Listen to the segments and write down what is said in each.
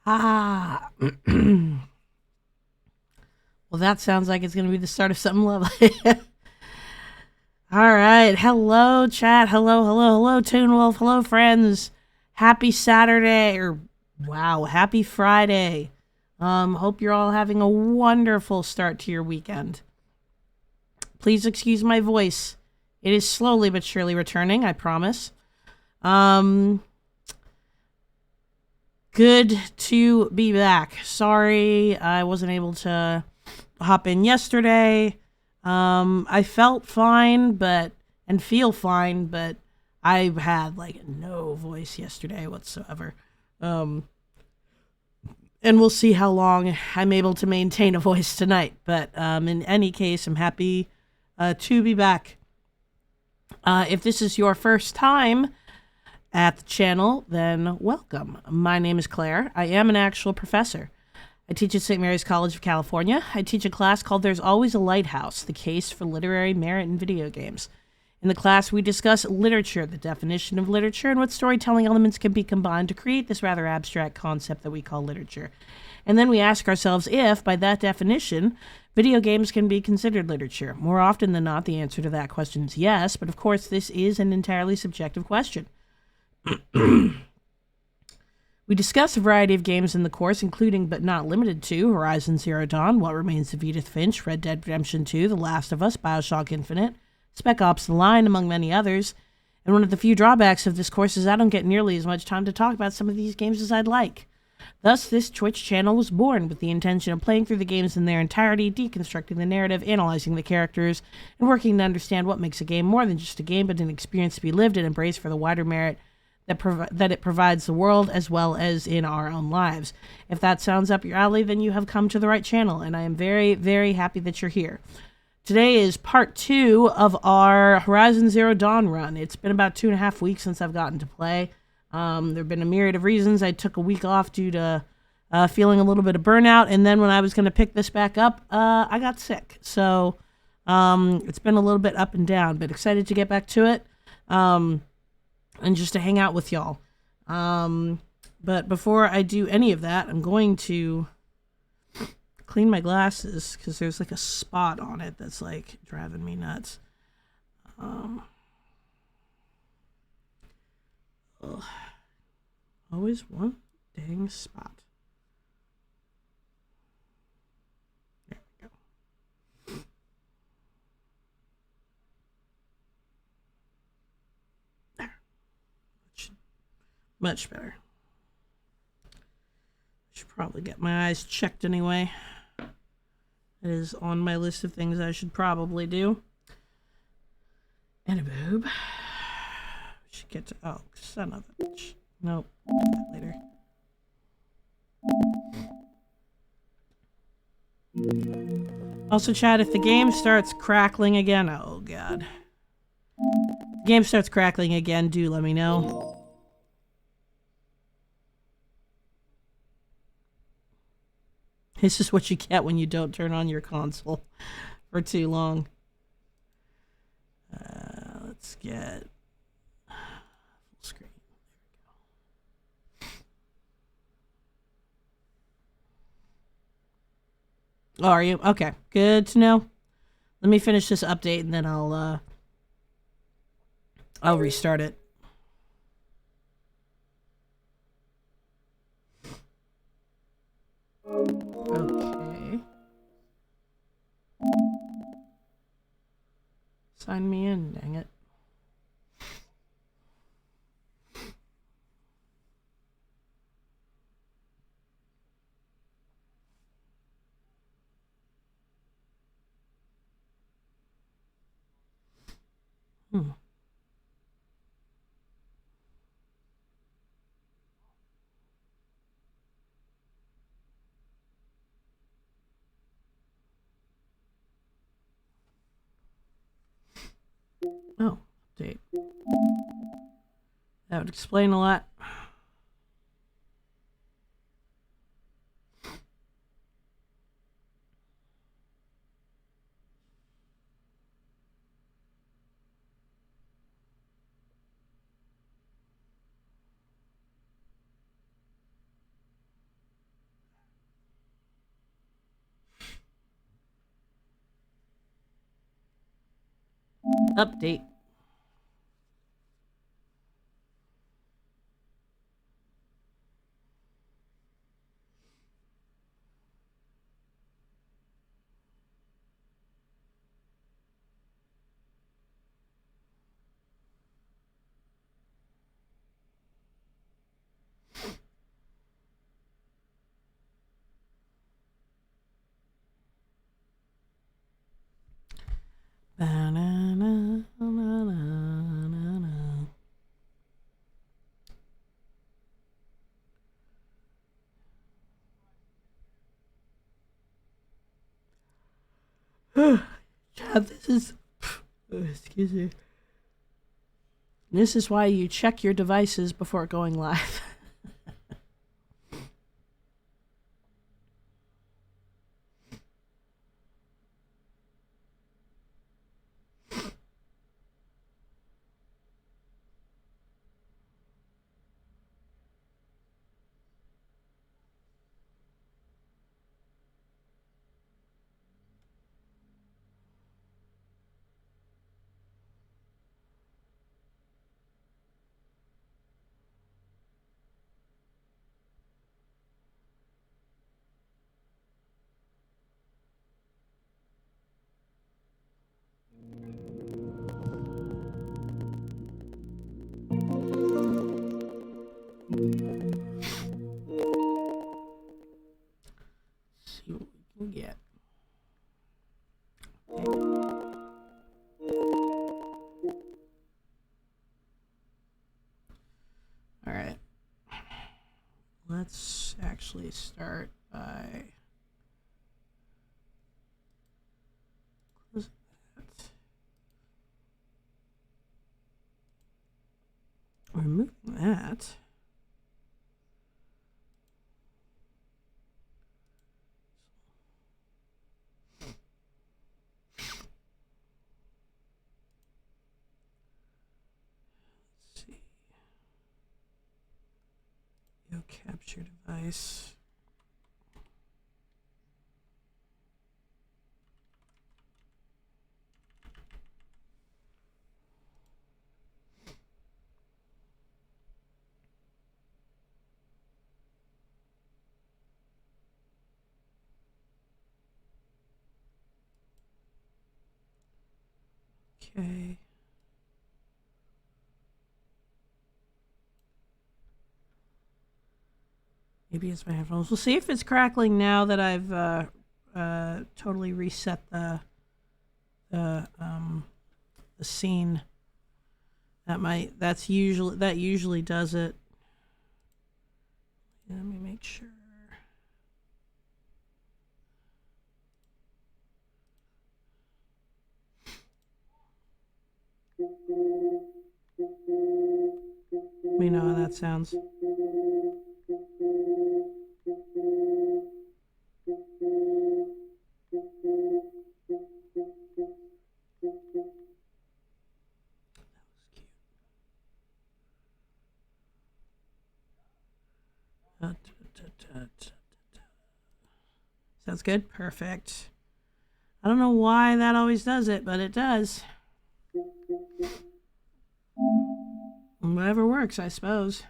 Ah. Well, that sounds like it's going to be the start of something lovely. All right. Hello, chat. Hello, Toon Wolf. Hello, friends. Happy Saturday. Or, wow, happy Friday. Hope you're all having a wonderful start to your weekend. Please excuse my voice. It is slowly but surely returning, I promise. Um, Good to be back. Sorry I wasn't able to hop in yesterday. I felt fine, and feel fine, but I had like no voice yesterday whatsoever. Um, and we'll see how long I'm able to maintain a voice tonight. But in any case, I'm happy to be back. If this is your first time at the channel, then welcome. My name is Claire. I am an actual professor. I teach at St. Mary's College of California. I teach a class called There's Always a Lighthouse, the case for literary merit in video games. In the class, we discuss literature, the definition of literature, and what storytelling elements can be combined to create this rather abstract concept that we call literature. And then we ask ourselves if, by that definition, video games can be considered literature. More often than not, the answer to that question is yes, but of course, this is an entirely subjective question. We discuss a variety of games in the course, including but not limited to Horizon Zero Dawn, What Remains of Edith Finch, Red Dead Redemption 2, The Last of Us, Bioshock Infinite, Spec Ops The Line, among many others. And one of the few drawbacks of this course is I don't get nearly as much time to talk about some of these games as I'd like. Thus, this Twitch channel was born with the intention of playing through the games in their entirety, deconstructing the narrative, analyzing the characters, and working to understand what makes a game more than just a game, but an experience to be lived and embraced for the wider merit that it provides the world as well as in our own lives. If that sounds up your alley, then you have come to the right channel, and I am very, very happy that you're here. Today is part 2 of our Horizon Zero Dawn run. It's been about 2.5 weeks since I've gotten to play. There have been a myriad of reasons. I took a week off due to feeling a little bit of burnout, and then when I was going to pick this back up, I got sick. So it's been a little bit up and down, but excited to get back to it. And just to hang out with y'all. But before I do any of that, I'm going to clean my glasses because there's like a spot on it that's like driving me nuts. Always one dang spot. There we go. There. Much better. Should probably get my eyes checked anyway. It is on my list of things I should probably do. And a boob. Should get to. Oh, son of a bitch. Nope. Do that later. Also, chat, if the game starts crackling again. Oh, God. Game starts crackling again, do let me know. This is what you get when you don't turn on your console for too long. Let's get full screen. Oh, are you? Okay, good to know. Let me finish this update and then I'll restart it. Okay. Sign me in, dang it. Hmm. Oh, update. That would explain a lot. Update. Chad, this is. Excuse me. This is why you check your devices before going live. See what we can get. All right. Let's actually start by closing that. Removing that. Capture device. Okay. Maybe it's my headphones. We'll see if it's crackling now that I've totally reset the scene. That usually does it. Let me make sure. Let me know how that sounds. Sounds good? Perfect. I don't know why that always does it, but it does. Whatever works, I suppose.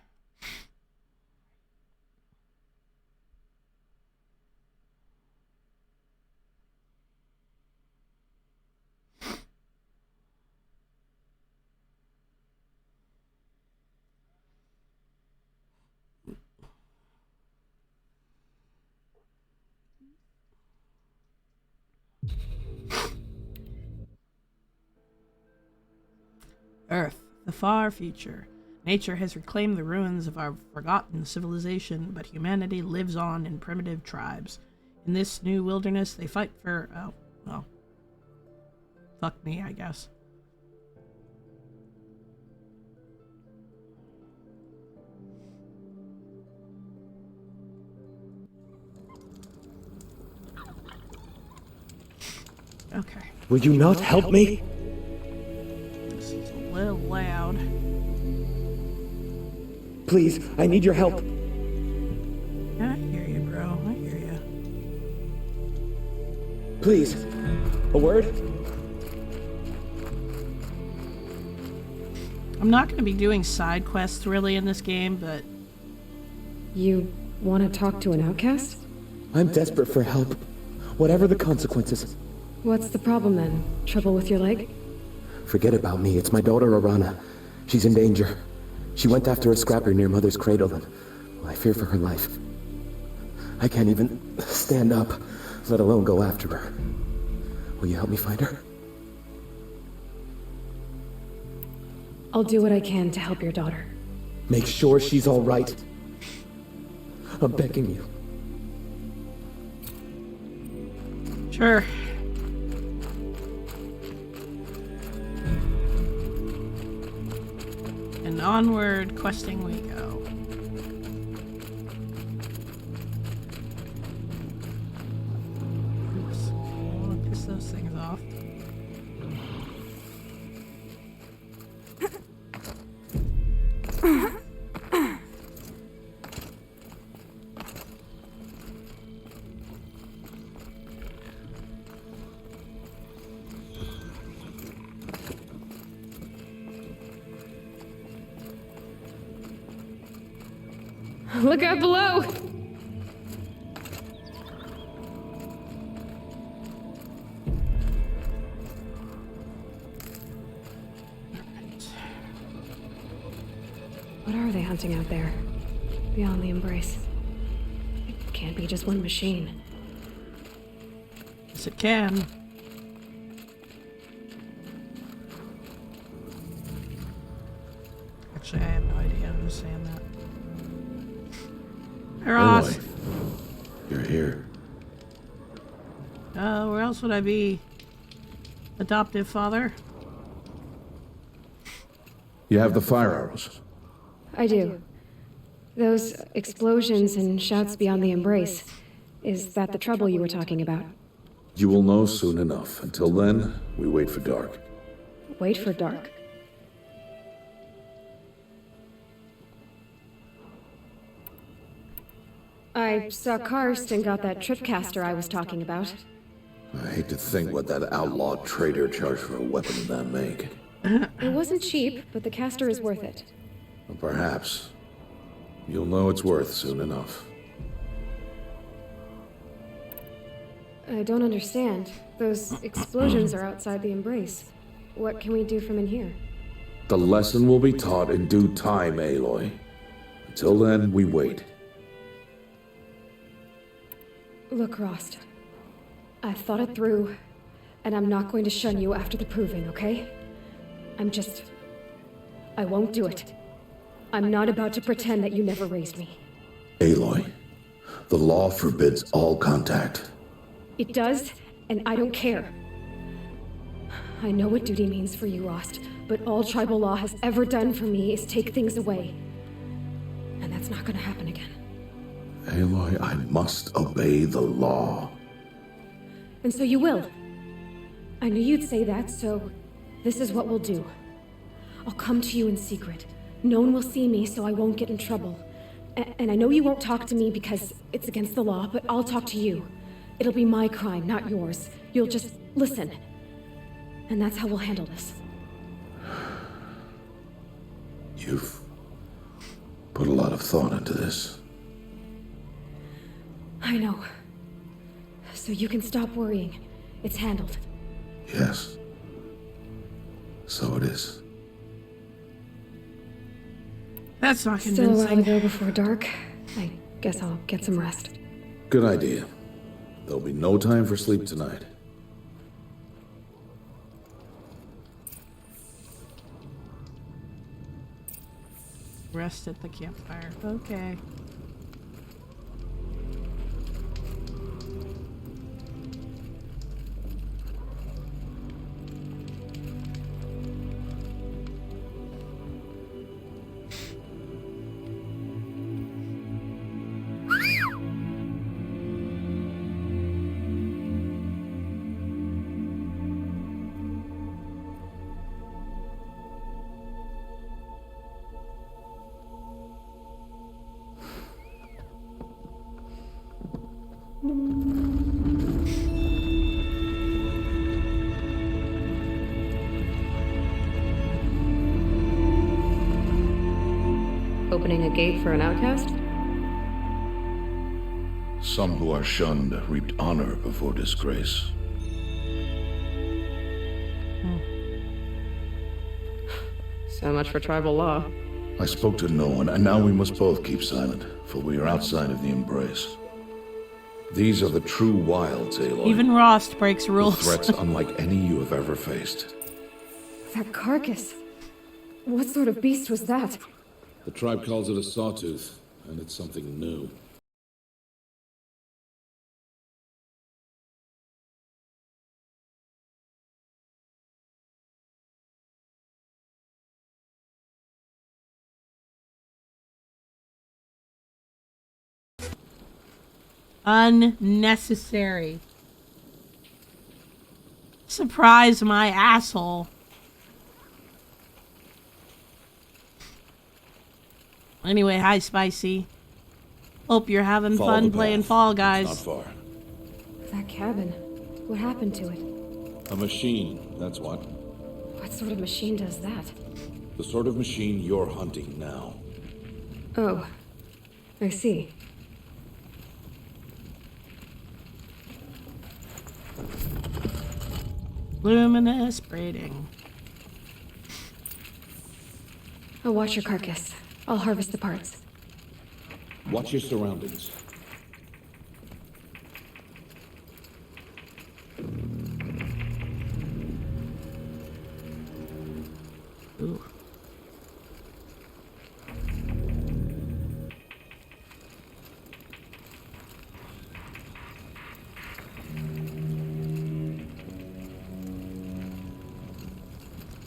Earth, the far future. Nature has reclaimed the ruins of our forgotten civilization, but humanity lives on in primitive tribes. In this new wilderness, they fight for, oh, well, fuck me, I guess. Okay. Will you not help me? This is a little loud. Please, I need your help. I hear you, bro. I hear you. Please, a word? I'm not going to be doing side quests really in this game, but You want to talk to an outcast? I'm desperate for help. Whatever the consequences. What's the problem then? Trouble with your leg? Forget about me. It's my daughter, Arana. She's in danger. She went after a scrapper near Mother's cradle, and I fear for her life. I can't even stand up, let alone go after her. Will you help me find her? I'll do what I can to help your daughter. Make sure she's all right. I'm begging you. sure. And onward questing we go. Oops. I want to piss those things off. Look out below! What are they hunting out there? Beyond the embrace. It can't be just one machine. Yes, it can. Actually, I have no idea. I'm just saying that. Hey, Ross. Aloy, you're here. Where else would I be? Adoptive father? You have the fire arrows. I do. Those explosions and shouts beyond the embrace. Is that the trouble you were talking about? You will know soon enough. Until then, we wait for dark. Wait for dark. I saw Karst and got that tripcaster I was talking about. I hate to think what that outlaw trader charged for a weapon of that make. It wasn't cheap, but the caster is worth it. Well, perhaps. You'll know its worth soon enough. I don't understand. Those explosions are outside the embrace. What can we do from in here? The lesson will be taught in due time, Aloy. Until then, we wait. Look, Rost. I've thought it through, and I'm not going to shun you after the proving, okay? I won't do it. I'm not about to pretend that you never raised me. Aloy, the law forbids all contact. It does, and I don't care. I know what duty means for you, Rost, but all tribal law has ever done for me is take things away. And that's not gonna happen again. Aloy, I must obey the law. And so you will. I knew you'd say that, so this is what we'll do. I'll come to you in secret. No one will see me, so I won't get in trouble. And I know you won't talk to me because it's against the law, but I'll talk to you. It'll be my crime, not yours. You'll just listen. And that's how we'll handle this. You've put a lot of thought into this. I know. So you can stop worrying. It's handled. Yes. So it is. That's not Still a while to convincing. go before dark. I guess I'll get some rest. Good idea. There'll be no time for sleep tonight. Rest at the campfire. Okay. opening a gate for an outcast? Some who are shunned reaped honor before disgrace. So much for tribal law. I spoke to no one, and now we must both keep silent, for we are outside of the embrace. These are the true wilds, Aloy. Even Rost breaks rules. Threats unlike any you have ever faced. That carcass. What sort of beast was that? The tribe calls it a sawtooth, and it's something new. Unnecessary. Surprise my asshole. Anyway, hi Spicy. Hope you're having Follow fun the playing path. Fall It's Guys. not far. That cabin. What happened to it? A machine, that's what. What sort of machine does that? The sort of machine you're hunting now. Oh, I see. Luminous braiding. I'll watch your carcass. I'll harvest the parts. Watch your surroundings. Ooh.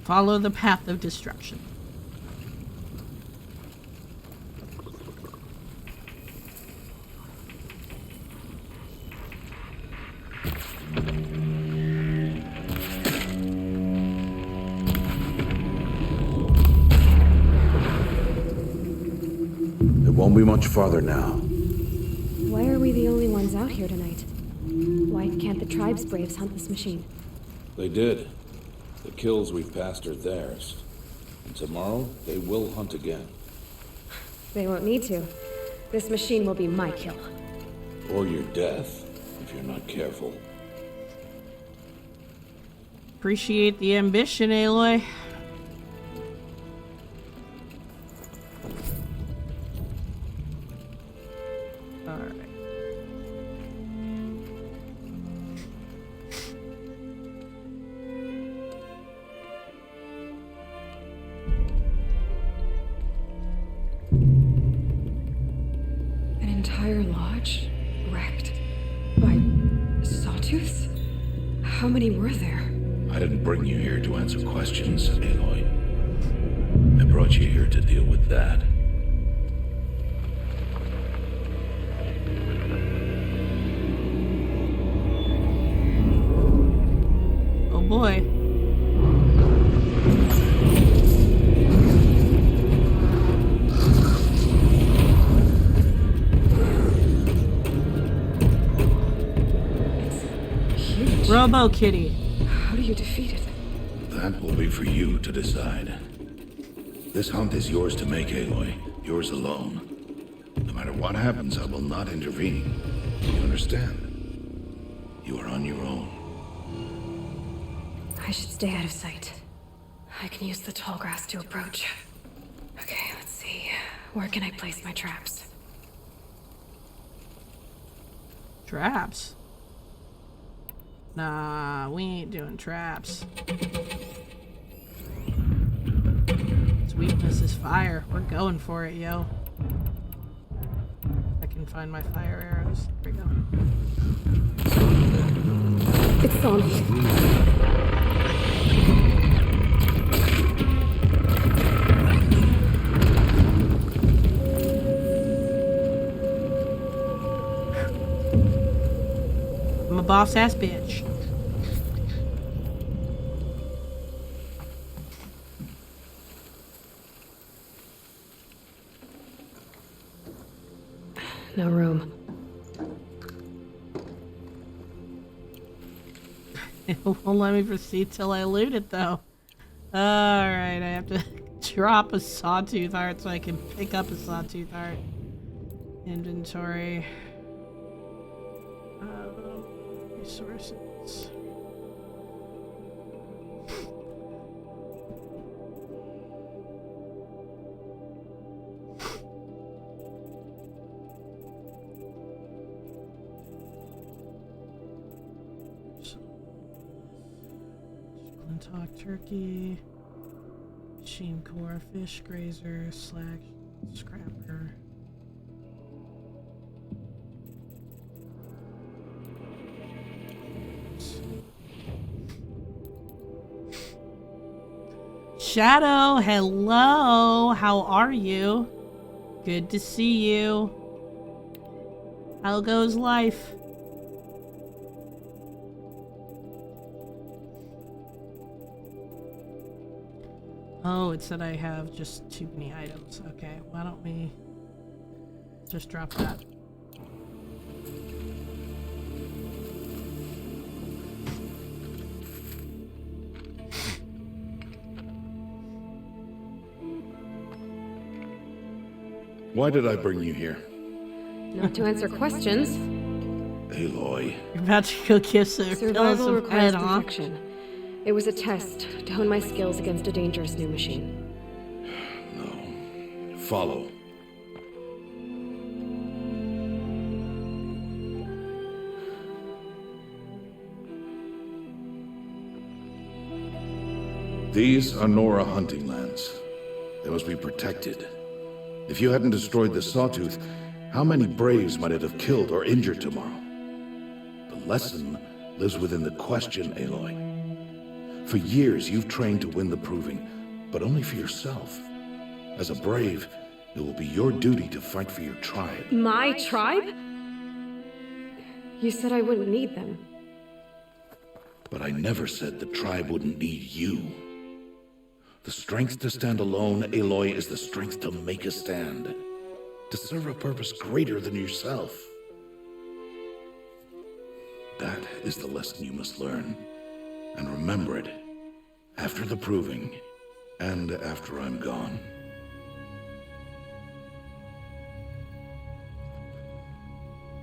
Follow the path of destruction. It won't be much farther now. Why are we the only ones out here tonight? Why can't the tribe's braves hunt this machine? They did. The kills we've passed are theirs. And tomorrow, they will hunt again. They won't need to. This machine will be my kill. Or your death, if you're not careful. Appreciate the ambition, Aloy. Alright. An entire lodge wrecked by sawtooths? How many were there? I didn't bring you here to answer questions, Aloy. I brought you here to deal with that. Oh boy. Huge. Robo Kitty. How do you defeat it? That will be for you to decide. This hunt is yours to make, Aloy. Yours alone. No matter what happens, I will not intervene. You understand? You are on your own. I should stay out of sight. I can use the tall grass to approach. Okay, let's see. Where can I place my traps? Traps? Nah, we ain't doing traps. Its weakness is fire. We're going for it, yo. I can find my fire arrows. There we go. It saw me. I'm a boss ass bitch. No room. It won't let me proceed till I loot it, though. Alright, I have to drop a sawtooth heart so I can pick up a sawtooth heart. Inventory. Resources. Talk turkey, machine core, fish grazer, slag, scrapper. Shadow, hello. How are you? Good to see you. How goes life? Oh, it said I have just too many items. Okay, why don't we just drop that? Why did I bring you here? Not to answer questions. Aloy. You're about to go kiss her. Survival requires perfection. It was a test to hone my skills against a dangerous new machine. No. Follow. These are Nora hunting lands. They must be protected. If you hadn't destroyed the Sawtooth, how many Braves might it have killed or injured tomorrow? The lesson lives within the question, Aloy. For years, you've trained to win the Proving, but only for yourself. As a Brave, it will be your duty to fight for your tribe. My tribe? You said I wouldn't need them. But I never said the tribe wouldn't need you. The strength to stand alone, Aloy, is the strength to make a stand. To serve a purpose greater than yourself. That is the lesson you must learn. And remember it, after the Proving, and after I'm gone.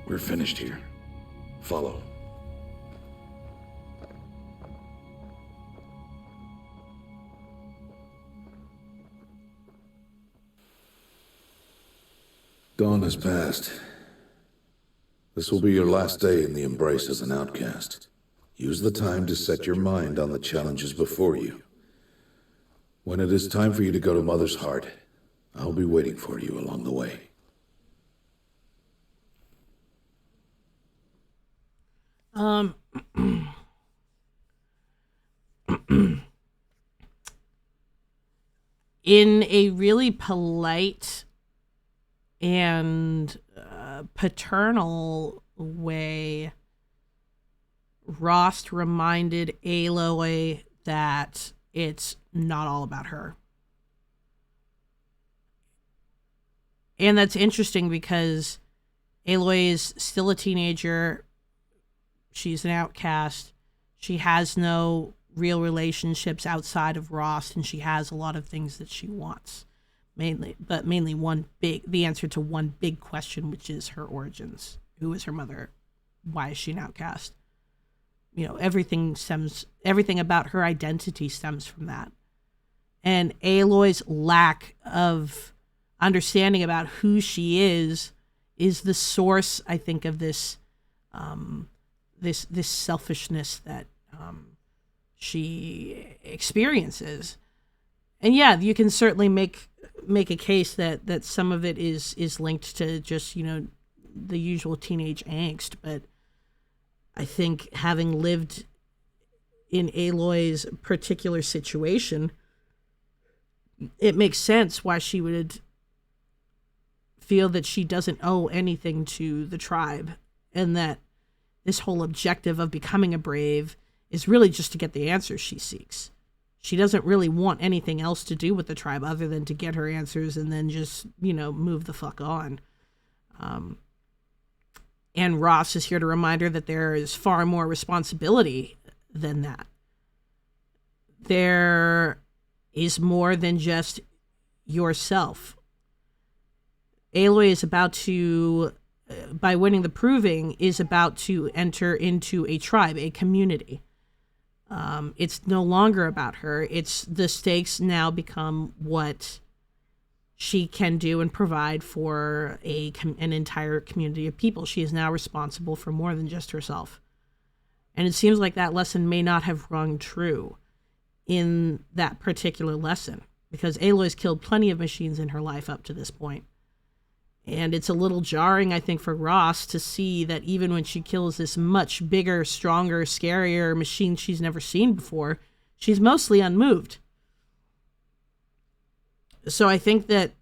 We're finished here. Follow. Dawn has passed. This will be your last day in the Embrace as an outcast. Use the time to set your mind on the challenges before you. When it is time for you to go to Mother's Heart, I'll be waiting for you along the way. In a really polite and paternal way, Rost reminded Aloy that it's not all about her. And that's interesting because Aloy is still a teenager. She's an outcast. She has no real relationships outside of Rost, and she has a lot of things that she wants. Mainly the answer to one big question, which is her origins. Who is her mother? Why is she an outcast? You know, everything about her identity stems from that. And Aloy's lack of understanding about who she is the source, I think, of this this selfishness that she experiences. And yeah, you can certainly make a case that some of it is linked to just, you know, the usual teenage angst, but I think having lived in Aloy's particular situation, it makes sense why she would feel that she doesn't owe anything to the tribe, and that this whole objective of becoming a Brave is really just to get the answers she seeks. She doesn't really want anything else to do with the tribe other than to get her answers and then just, you know, move the fuck on. And Rost is here to remind her that there is far more responsibility than that. There is more than just yourself. Aloy is about to, by winning the proving, is about to enter into a tribe, a community. It's no longer about her. It's the stakes now become what she can do and provide for an entire community of people. She is now responsible for more than just herself. And it seems like that lesson may not have rung true in that particular lesson, because Aloy's killed plenty of machines in her life up to this point. And it's a little jarring, I think, for Ross to see that even when she kills this much bigger, stronger, scarier machine she's never seen before, she's mostly unmoved. So I think that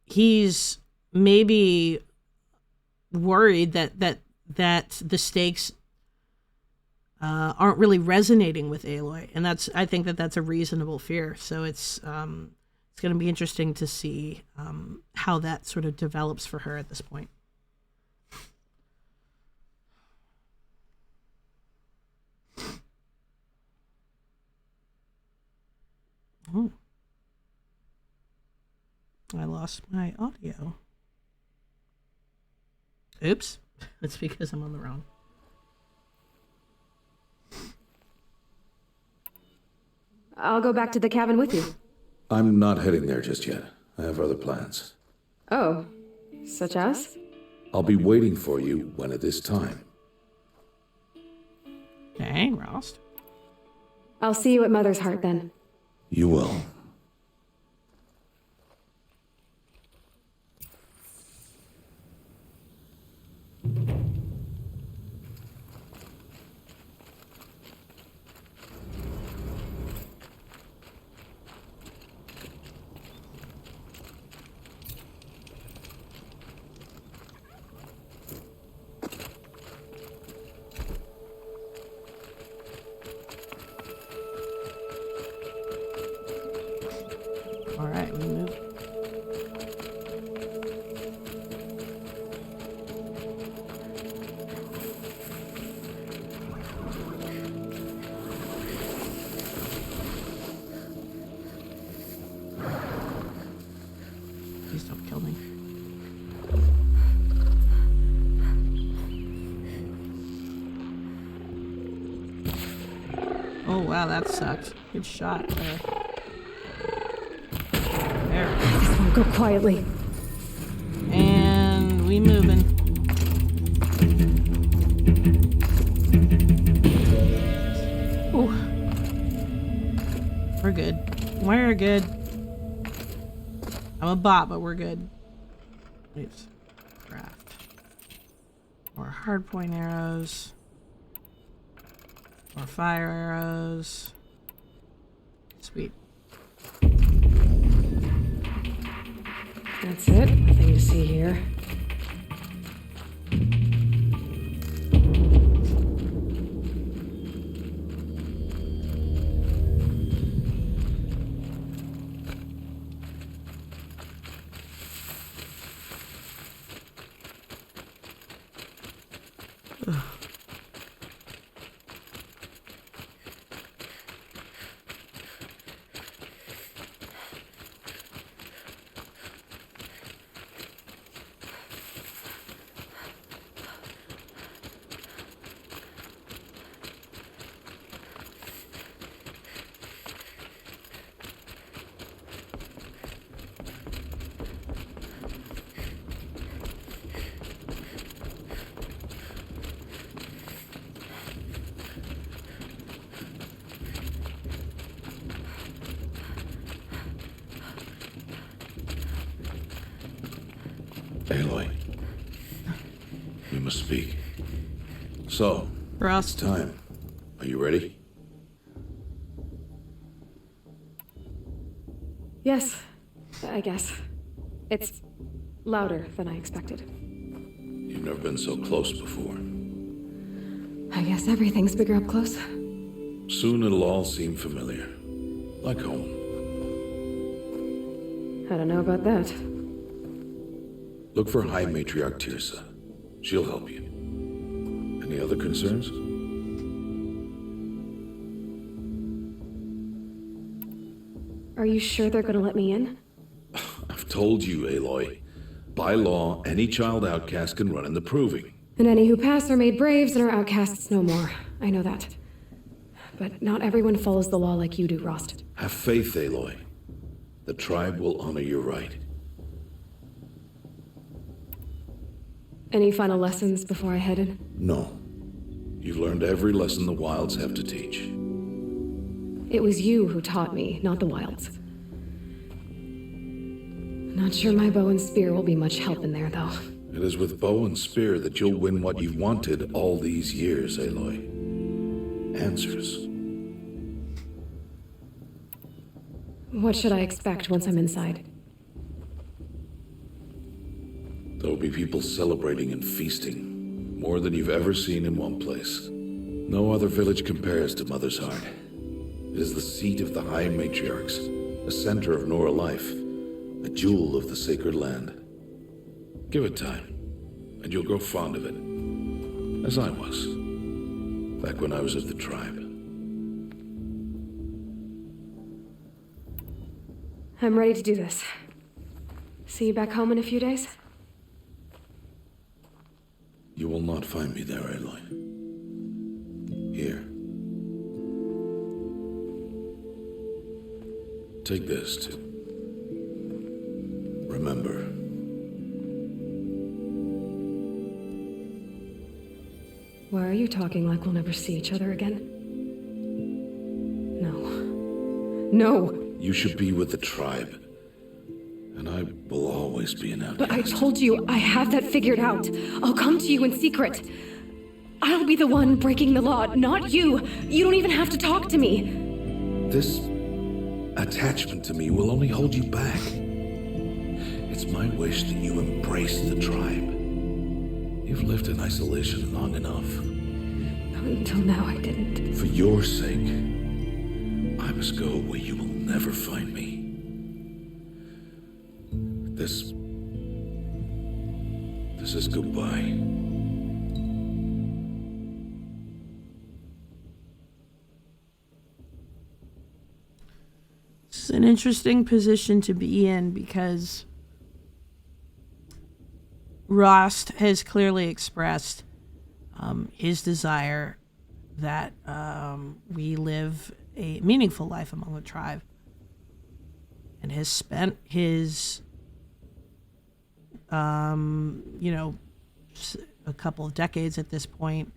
he's maybe worried that the stakes aren't really resonating with Aloy, and I think that's a reasonable fear. So it's going to be interesting to see how that sort of develops for her at this point. Oh. I lost my audio. Oops. It's because I'm on the wrong. I'll go back to the cabin with you. I'm not heading there just yet. I have other plans. Oh, such as? I'll be waiting for you when it is time. Dang, Rost. I'll see you at Mother's Heart then. You will. All right, we move. Please don't kill me. Oh wow, that sucked. Good shot there. There. This won't go quietly. And we moving. Ooh. We're good. We're good. I'm a bot, but we're good. Oops. Craft. More hardpoint arrows. More fire arrows. Sweet. That's it. Nothing to see here. Aloy, we must speak. So, Rost. time. Are you ready? Yes, I guess. It's louder than I expected. You've never been so close before. I guess everything's bigger up close. Soon it'll all seem familiar. Like home. I don't know about that. Look for High Matriarch Tirsa. She'll help you. Any other concerns? Are you sure they're gonna let me in? told you, Aloy. By law, any child outcast can run in the Proving. And any who pass are made braves and are outcasts no more. I know that. But not everyone follows the law like you do, Rost. Have faith, Aloy. The tribe will honor your right. Any final lessons before I head in? No. You've learned every lesson the Wilds have to teach. It was you who taught me, not the Wilds. Not sure my bow and spear will be much help in there, though. It is with bow and spear that you'll win what you've wanted all these years, Aloy. Answers. What should I expect once I'm inside? There'll be people celebrating and feasting, more than you've ever seen in one place. No other village compares to Mother's Heart. It is the seat of the High Matriarchs, a center of Nora life, a jewel of the sacred land. Give it time, and you'll grow fond of it, as I was, back when I was of the tribe. I'm ready to do this. See you back home in a few days? You will not find me there, Aloy. Here. Take this to remember. Why are you talking like we'll never see each other again? No. No! You should be with the tribe. And I will always be an outcast. But I told you, I have that figured out. I'll come to you in secret. I'll be the one breaking the law, not you. You don't even have to talk to me. This attachment to me will only hold you back. It's my wish that you embrace the tribe. You've lived in isolation long enough. Until now, I didn't. For your sake, I must go where you will never find me. This is goodbye. It's an interesting position to be in because Rost has clearly expressed his desire that we live a meaningful life among the tribe, and has spent his a couple of decades at this point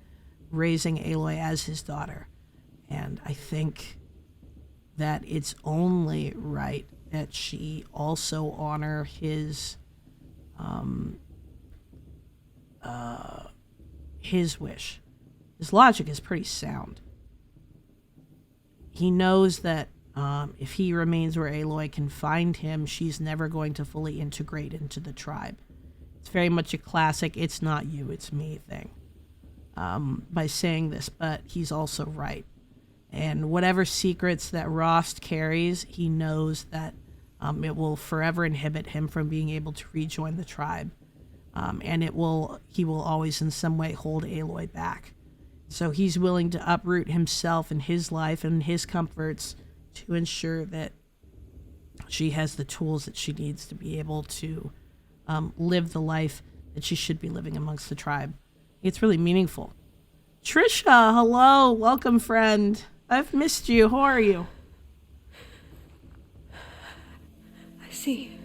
raising Aloy as his daughter. And I think that it's only right that she also honor his wish. His logic is pretty sound. He knows that if he remains where Aloy can find him, she's never going to fully integrate into the tribe. It's very much a classic "it's not you, it's me" thing by saying this, but he's also right. And whatever secrets that Rost carries, he knows that it will forever inhibit him from being able to rejoin the tribe. And he will always in some way hold Aloy back. So he's willing to uproot himself and his life and his comforts to ensure that she has the tools that she needs to be able to live the life that she should be living amongst the tribe. It's really meaningful. Trisha, hello, welcome, friend. I've missed you. How are you? I see.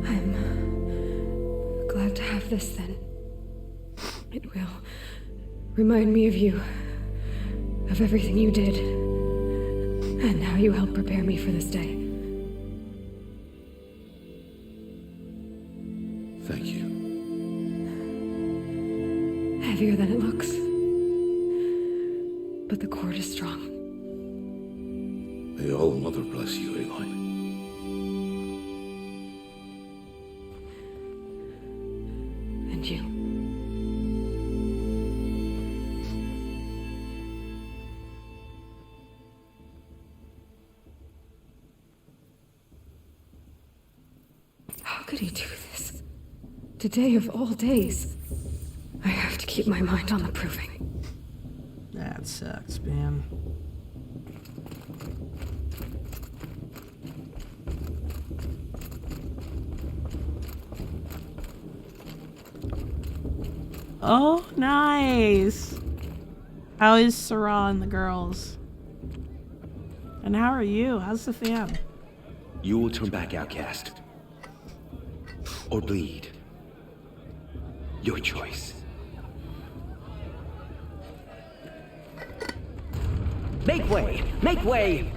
I'm glad to have this then. It will remind me of you, of everything you did, and how you helped prepare me for this day. Thank you. Heavier than it looks. But the cord is strong. May All Mother bless you, Aloy. And you. How could he do this? Today of all days. I have to keep my mind on the Proving. That sucks, man. Oh, nice. How is Sarah and the girls? And how are you? How's the fam? You will turn back, outcast. Or bleed. Your choice. Make way! Make way!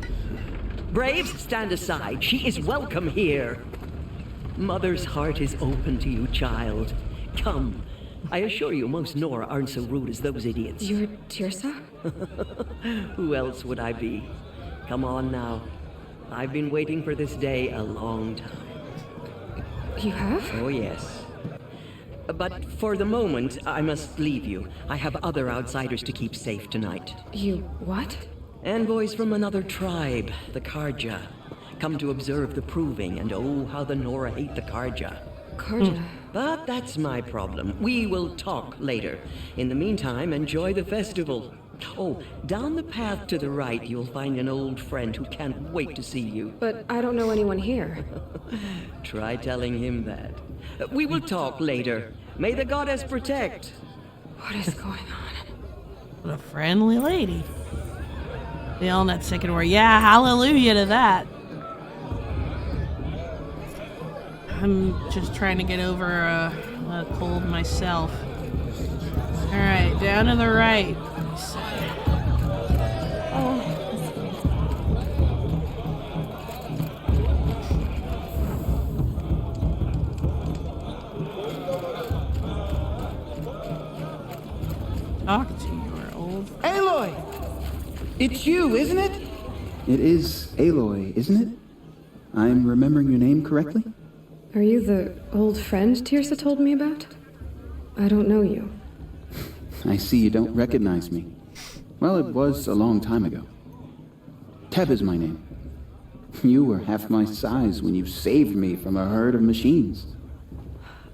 Braves, stand aside. She is welcome here. Mother's heart is open to you, child. Come. I assure you, most Nora aren't so rude as those idiots. You're Tirsa? Who else would I be? Come on now. I've been waiting for this day a long time. You have? Oh, yes. But for the moment, I must leave you. I have other outsiders to keep safe tonight. You what? Envoys from another tribe, the Karja. Come to observe the proving, and oh, how the Nora hate the Karja. Karja? But that's my problem. We will talk later. In the meantime, enjoy the festival. Oh, down the path to the right, you'll find an old friend who can't wait to see you. But I don't know anyone here. Try telling him that. We will talk later. May the goddess protect. What is going on? What a friendly lady. Feeling that second word. Yeah, hallelujah to that. I'm just trying to get over a cold myself. Alright, down to the right. Talk to your old... Aloy! It's you, isn't it? It is Aloy, isn't it? I'm remembering your name correctly? Are you the old friend Tirsa told me about? I don't know you. I see you don't recognize me. Well, it was a long time ago. Teb is my name. You were half my size when you saved me from a herd of machines.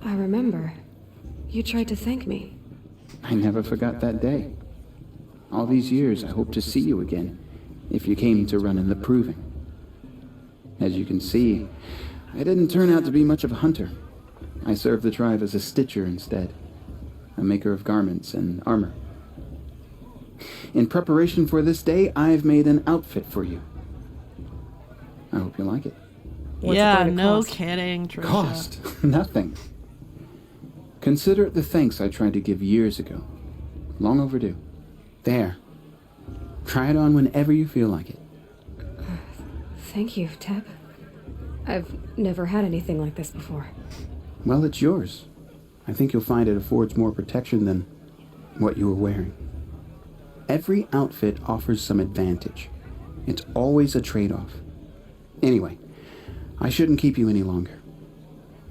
I remember. You tried to thank me. I never forgot that day. All these years, I hope to see you again, if you came to run in the proving. As you can see, I didn't turn out to be much of a hunter. I served the tribe as a stitcher instead, a maker of garments and armor. In preparation for this day, I've made an outfit for you. I hope you like it. What's it yeah, going to no cost? kidding, Trisha. Cost? Nothing. Consider it the thanks I tried to give years ago. Long overdue. There. Try it on whenever you feel like it. Thank you, Teb. I've never had anything like this before. Well, it's yours. I think you'll find it affords more protection than what you were wearing. Every outfit offers some advantage. It's always a trade-off. Anyway, I shouldn't keep you any longer.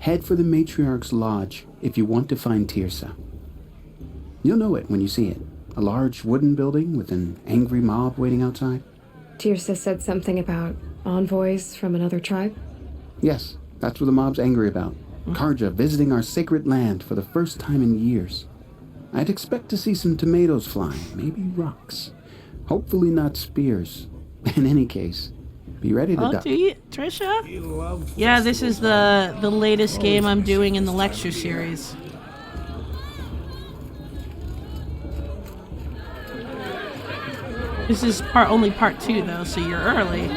Head for the Matriarch's Lodge if you want to find Tirsa. You'll know it when you see it. A large wooden building with an angry mob waiting outside. Tirsa said something about envoys from another tribe? Yes, that's what the mob's angry about. Karja visiting our sacred land for the first time in years. I'd expect to see some tomatoes flying, maybe rocks. Hopefully not spears. In any case, be ready to Oh, duck. do you, Trisha? Yeah, this is the latest game I'm doing in the lecture series. This is only part 2 though, so you're early.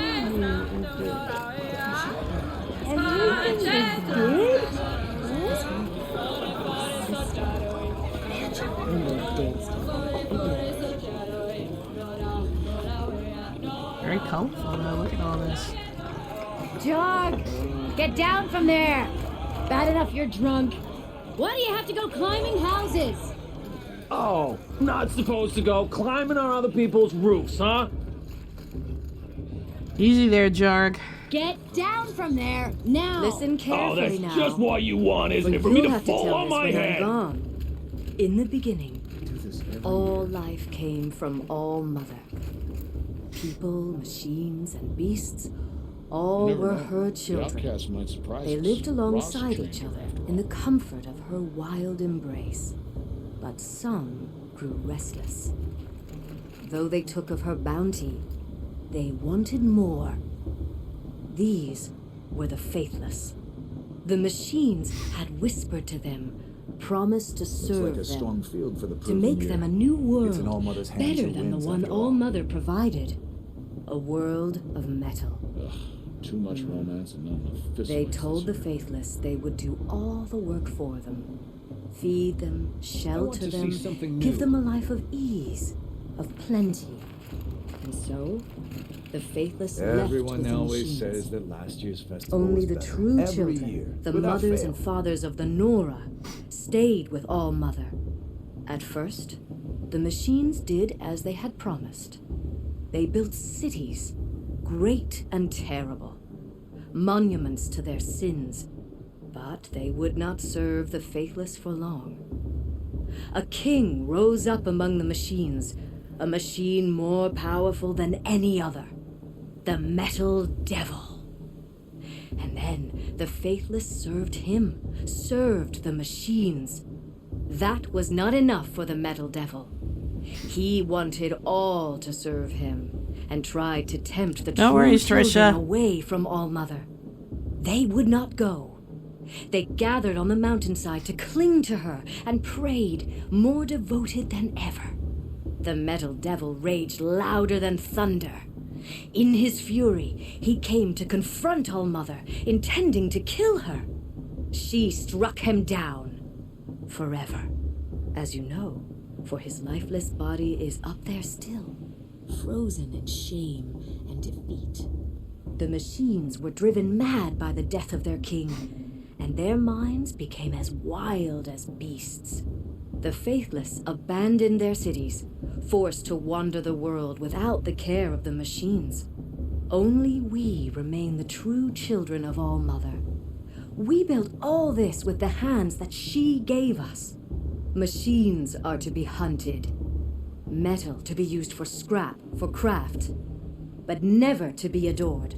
Very colorful though, look at all this. Jog! Get down from there! Bad enough you're drunk. Why do you have to go climbing houses? Oh, not supposed to go climbing on other people's roofs, huh? Easy there, Jarg. Get down from there, now! Listen Oh, carefully that's now. just what you want, isn't But it? For me you'll to have to fall tell on this my when I'm head. gone. In the beginning, all life came from All Mother. People, machines, and beasts, all Never were know. her The children. outcast might surprise They us. lived Ross alongside changed each other after in the all. comfort of her wild embrace. But some grew restless. Though they took of her bounty, they wanted more. These were the faithless. The machines had whispered to them, promised to Looks serve like a strong them, field for the to make proving them year. a new It's in world, All-Mother's hands better who than the wins, one after all. All-Mother provided. A world of metal. Too much romance and not enough fist They fights told the this year. faithless they would do all the work for them. Feed them, shelter to see them, something give new. them a life of ease, of plenty. And so, the faithless left Everyone with the always machines. says that last year's festival Only was the better. true Every children, year, the without mothers fail. and fathers of the Nora, stayed with All Mother. At first, the machines did as they had promised. They built cities, great and terrible, monuments to their sins, but they would not serve the faithless for long. A king rose up among the machines, a machine more powerful than any other, the Metal Devil. And then the faithless served him, served the machines. That was not enough for the Metal Devil. He wanted all to serve him, and tried to tempt the No true worries, children Trisha. away from All Mother. They would not go. They gathered on the mountainside to cling to her and prayed, more devoted than ever. The Metal Devil raged louder than thunder. In his fury, he came to confront All Mother, intending to kill her. She struck him down. Forever. As you know, for his lifeless body is up there still, frozen in shame and defeat. The machines were driven mad by the death of their king, and their minds became as wild as beasts. The faithless abandoned their cities, forced to wander the world without the care of the machines. Only we remain the true children of All Mother. We built all this with the hands that she gave us. Machines are to be hunted. Metal to be used for scrap, for craft. But never to be adored.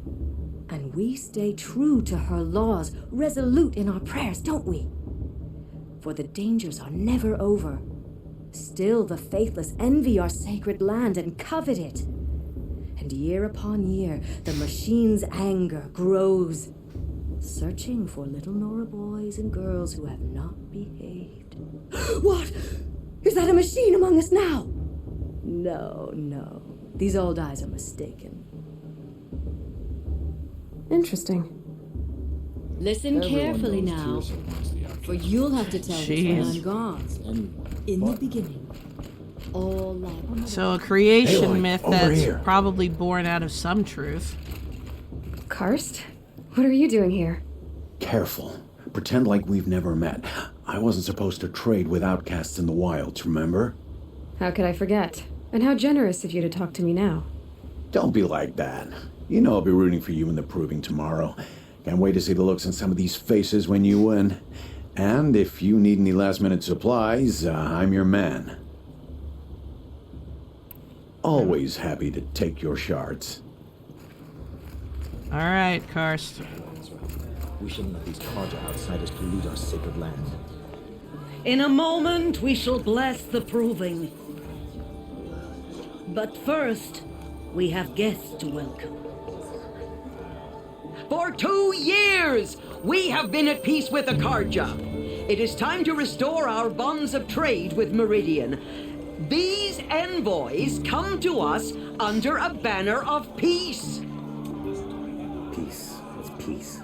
And we stay true to her laws, resolute in our prayers, don't we? For the dangers are never over. Still the faithless envy our sacred land and covet it. And year upon year, the machine's anger grows, searching for little Nora boys and girls who have not behaved. What? Is that a machine among us now? No, no. These old eyes are mistaken. Interesting. Listen carefully now, For you'll have to tell us when Jeez. I'm gone. In the beginning, all life. So a creation Aloy, myth over that's here. probably born out of some truth. Karst? What are you doing here? Careful. Pretend like we've never met. I wasn't supposed to trade with outcasts in the wilds, remember? How could I forget? And how generous of you to talk to me now. Don't be like that. You know I'll be rooting for you in the proving tomorrow. Can't wait to see the looks on some of these faces when you win. And if you need any last-minute supplies, I'm your man. Always happy to take your shards. All right, Karst. We shouldn't let these Carja outsiders pollute our sacred land. In a moment, we shall bless the proving. But first, we have guests to welcome. For 2 years, we have been at peace with the Carja. It is time to restore our bonds of trade with Meridian. These envoys come to us under a banner of peace. Peace. It's peace.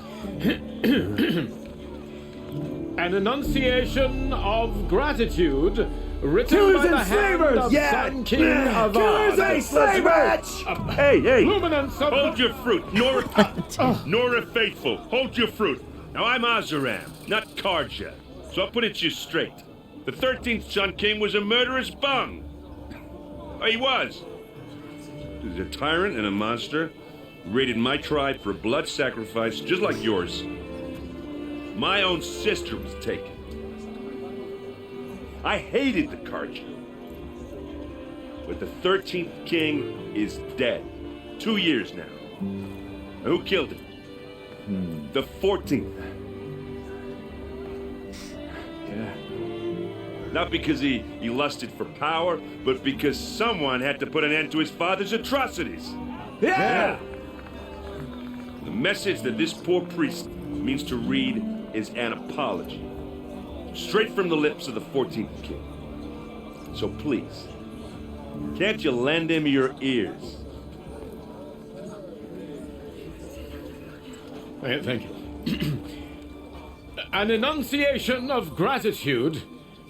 An enunciation of gratitude written Killers by the and hand slavers! of Sun King Avad. Killers and slavers! Hey! Luminance of Hold your fruit, Nora Faithful. Hold your fruit. Now I'm Azaram, not Carja, so I'll put it to you straight. The 13th Sun King was a murderous bum. Oh, he was. He was a tyrant and a monster. Raided my tribe for a blood sacrifice, just like yours. My own sister was taken. I hated the Carja. But the 13th king is dead. 2 years now. And who killed him? The 14th. Yeah. Not because he lusted for power, but because someone had to put an end to his father's atrocities. Yeah! The message that this poor priest means to read is an apology. straight from the lips of the 14th king. So please, can't you lend him your ears? Thank you. An enunciation of gratitude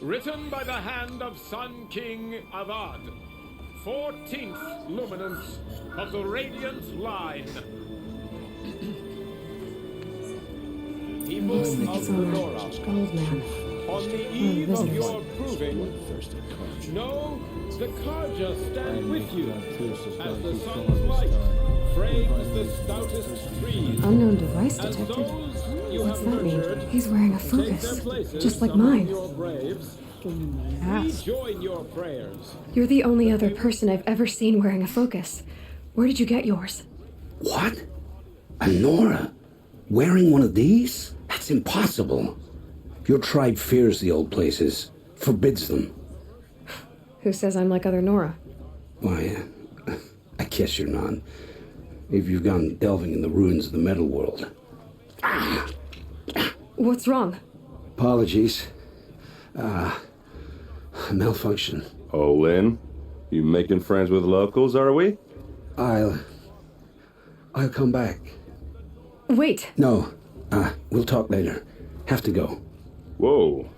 written by the hand of Sun King Avad, 14th luminance of the Radiant Line. People Looks like of it's on that Lenora, gold man. on the eve of your proving, know the Karja stand with you as the sun's light frames the stoutest trees. Unknown device As detected. those you What's have that mean? nurtured He's wearing a take their focus, places just like among mine. your braves, we join your prayers. You're the only other person I've ever seen wearing a focus. Where did you get yours? What? Anora? Wearing one of these? That's impossible. Your tribe fears the old places, forbids them. Who says I'm like other Nora? Why, I guess you're not. If you've gone delving in the ruins of the metal world. What's wrong? Apologies. Malfunction. Oh, Lynn? You making friends with locals, are we? I'll come back. Wait. No. We'll talk later. Have to go. Whoa.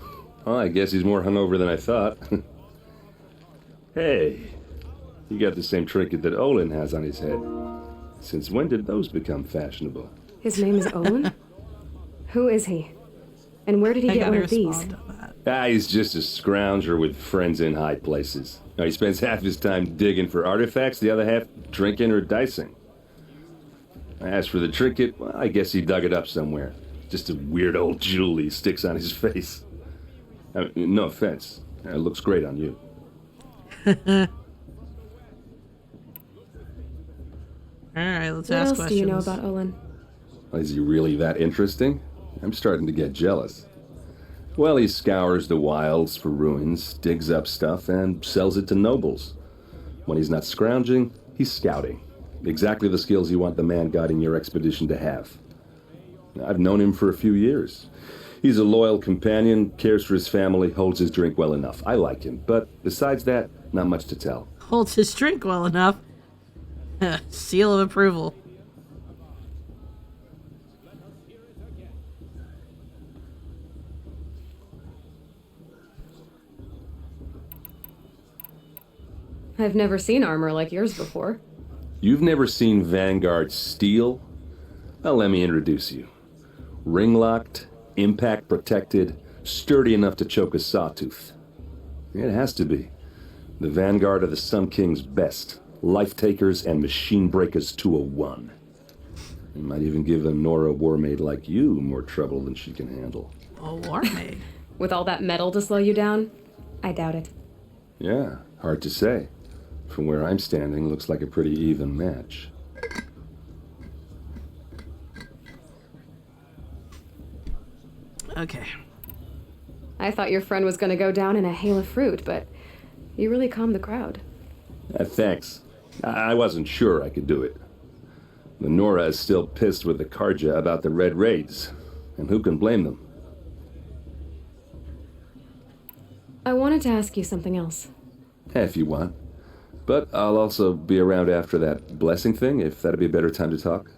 Well, I guess he's more hungover than I thought. Hey, you got the same trinket that Olin has on his head. Since when did those become fashionable? His name is Owen? Who is he? And where did he get one of these? He's just a scrounger with friends in high places. Now, he spends half his time digging for artifacts, the other half drinking or dicing. As for the trinket, well, I guess he dug it up somewhere. Just a weird old jewel he sticks on his face. No offense. It looks great on you. Alright, let's What ask else questions. do you know about Olin? Is he really that interesting? I'm starting to get jealous. Well, he scours the wilds for ruins, digs up stuff, and sells it to nobles. When he's not scrounging, he's scouting. Exactly the skills you want the man guiding your expedition to have. I've known him for a few years. He's a loyal companion, cares for his family, holds his drink well enough. I like him, but besides that, not much to tell. Holds his drink well enough. Seal of approval. I've never seen armor like yours before. You've never seen Vanguard steel? Well, let me introduce you. Ring-locked, impact-protected, sturdy enough to choke a sawtooth. It has to be. The Vanguard are the Sun King's best. Life-takers and machine breakers to a one. You might even give a Nora Warmaid like you more trouble than she can handle. A Warmaid? With all that metal to slow you down? I doubt it. Yeah, hard to say. From where I'm standing, looks like a pretty even match. Okay. I thought your friend was gonna go down in a hail of fruit, but you really calmed the crowd. Thanks. I wasn't sure I could do it. The Nora is still pissed with the Karja about the Red Raids, and who can blame them? I wanted to ask you something else. If you want. But I'll also be around after that blessing thing, if that'd be a better time to talk.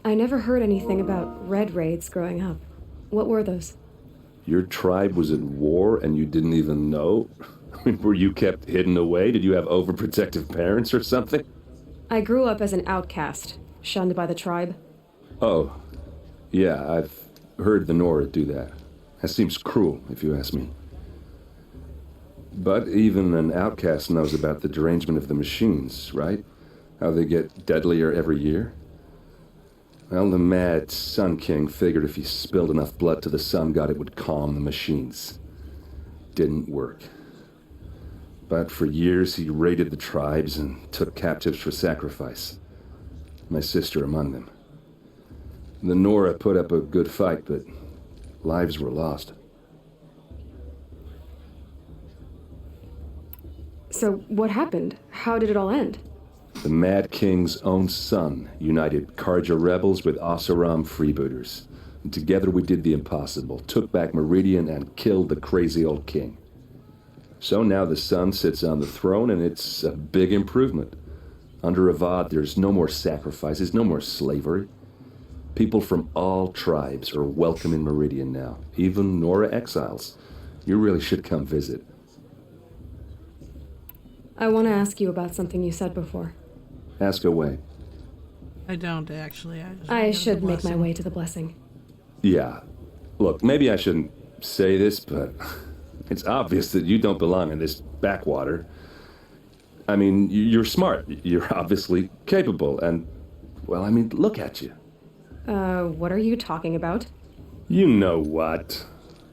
I never heard anything about red raids growing up. What were those? Your tribe was at war and you didn't even know? Were you kept hidden away? Did you have overprotective parents or something? I grew up as an outcast, shunned by the tribe. Oh, yeah, I've heard the Nora do that. That seems cruel, if you ask me. But even an outcast knows about the derangement of the machines, right? How they get deadlier every year? Well, the mad Sun King figured if he spilled enough blood to the Sun God, it would calm the machines. Didn't work. But for years, he raided the tribes and took captives for sacrifice. My sister among them. The Nora put up a good fight, but lives were lost. So what happened? How did it all end? The Mad King's own son united Karja rebels with Oseram freebooters. And together we did the impossible, took back Meridian and killed the crazy old king. So now the son sits on the throne, and it's a big improvement. Under Avad, there's no more sacrifices, no more slavery. People from all tribes are welcome in Meridian now, even Nora exiles. You really should come visit. I want to ask you about something you said before. Ask away. I don't, actually. I should make my way to the blessing. Yeah. Look, maybe I shouldn't say this, but it's obvious that you don't belong in this backwater. I mean, you're smart. You're obviously capable, and, well, I mean, look at you. What are you talking about? You know what.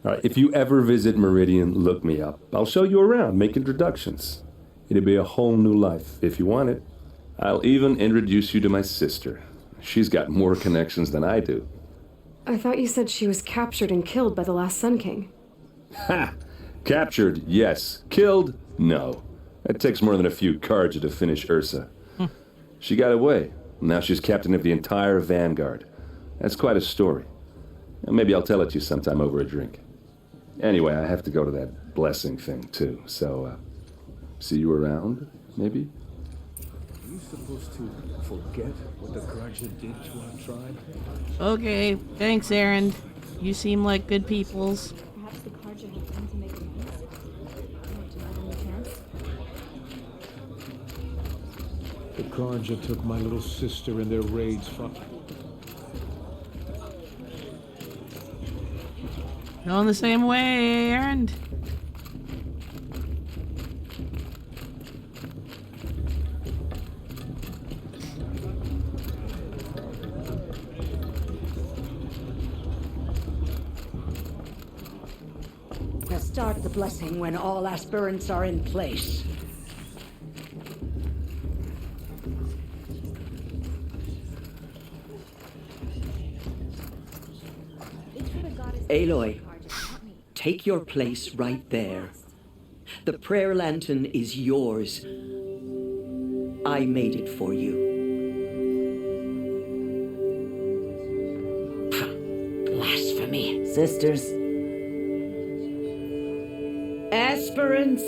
All right, if you ever visit Meridian, look me up. I'll show you around, make introductions. It'll be a whole new life, if you want it. I'll even introduce you to my sister. She's got more connections than I do. I thought you said she was captured and killed by the last Sun King. Ha! Captured, yes. Killed, no. It takes more than a few Carja to finish Ursa. She got away. Now she's captain of the entire Vanguard. That's quite a story. Maybe I'll tell it to you sometime over a drink. Anyway, I have to go to that blessing thing, too. So, see you around, maybe? Are you supposed to forget what the Carja did to our tribe? Okay, thanks, Aaron. You seem like good peoples. Perhaps the Carja have come to make amends? Want to have any chance? The Carja took my little sister in their raids from... Going the same way, Aaron. We'll start the blessing when all aspirants are in place. Aloy, take your place right there. The prayer lantern is yours. I made it for you. Blasphemy. Sisters. Aspirants,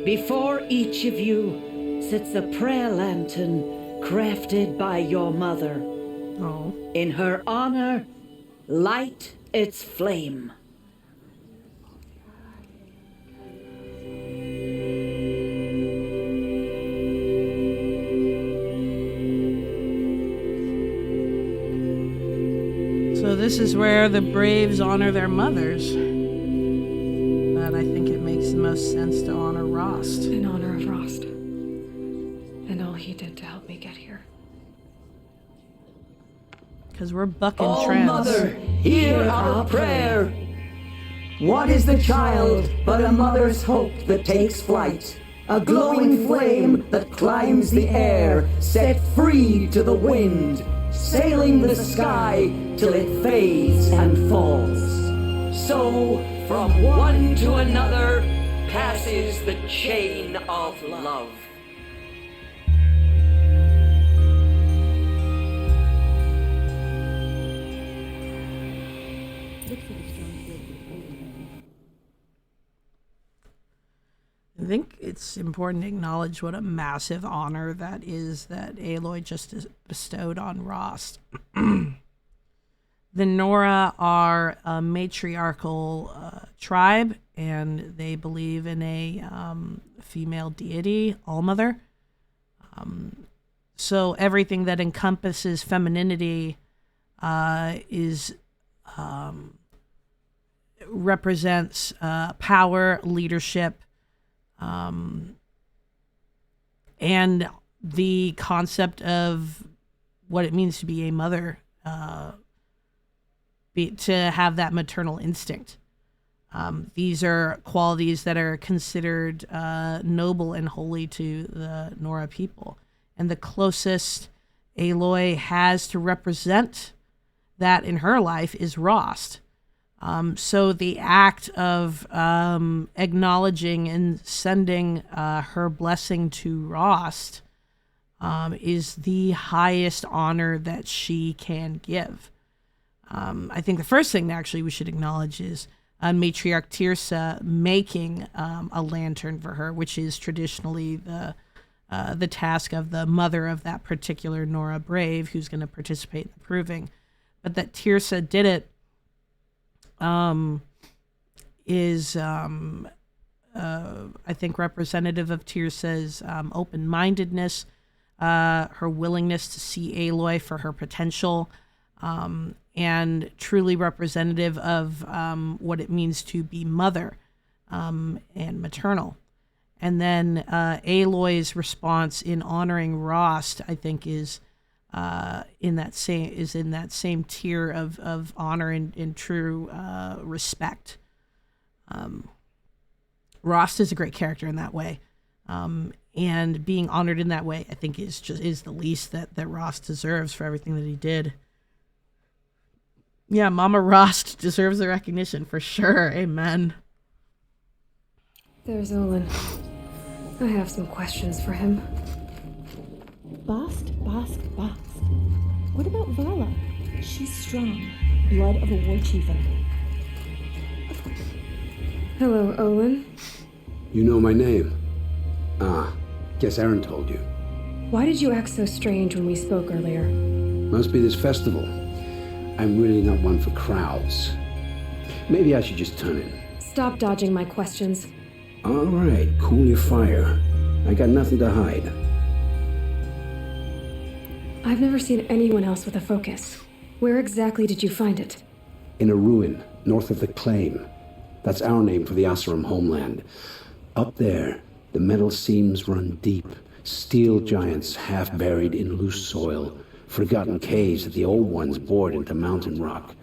before each of you sits a prayer lantern crafted by your mother. Oh. In her honor, light its flame. So this is where the Braves honor their mothers. But I think it makes the most sense to honor Rost. In honor of Rost. And all he did to help me get here. Because we're bucking Oh, trends. Mother, hear our prayer. What is the child but a mother's hope that takes flight? A glowing flame that climbs the air, set free to the wind, sailing the sky till it fades and falls. So, from one to another, passes the chain of love. I think it's important to acknowledge what a massive honor that is that Aloy just bestowed on Rost. The Nora are a matriarchal tribe, and they believe in a female deity, Allmother. So everything that encompasses femininity represents power, leadership, and the concept of what it means to be a mother, to have that maternal instinct. These are qualities that are considered noble and holy to the Nora people. And the closest Aloy has to represent that in her life is Rost. So the act of acknowledging and sending her blessing to Rost is the highest honor that she can give. I think the first thing actually we should acknowledge is Matriarch Tirsa making a lantern for her, which is traditionally the task of the mother of that particular Nora Brave who's going to participate in the proving. But that Tirsa did it is, I think, representative of Tirsa's open-mindedness, her willingness to see Aloy for her potential, and truly representative of what it means to be mother and maternal. And then Aloy's response in honoring Rost, I think, is in that same tier of honor and true respect. Rost is a great character in that way, and being honored in that way, I think, is the least that Rost deserves for everything that he did. Yeah, Mama Rost deserves the recognition for sure. Amen. There's Olin. I have some questions for him. Bast. What about Vala? She's strong. Blood of a war chieftain. Hello, Olin. You know my name? Ah, guess Aaron told you. Why did you act so strange when we spoke earlier? Must be this festival. I'm really not one for crowds. Maybe I should just turn in. Stop dodging my questions. All right, cool your fire. I got nothing to hide. I've never seen anyone else with a focus. Where exactly did you find it? In a ruin, north of the Claim. That's our name for the Oseram homeland. Up there, the metal seams run deep. Steel giants half buried in loose soil. Forgotten caves that the old ones bored into mountain rock.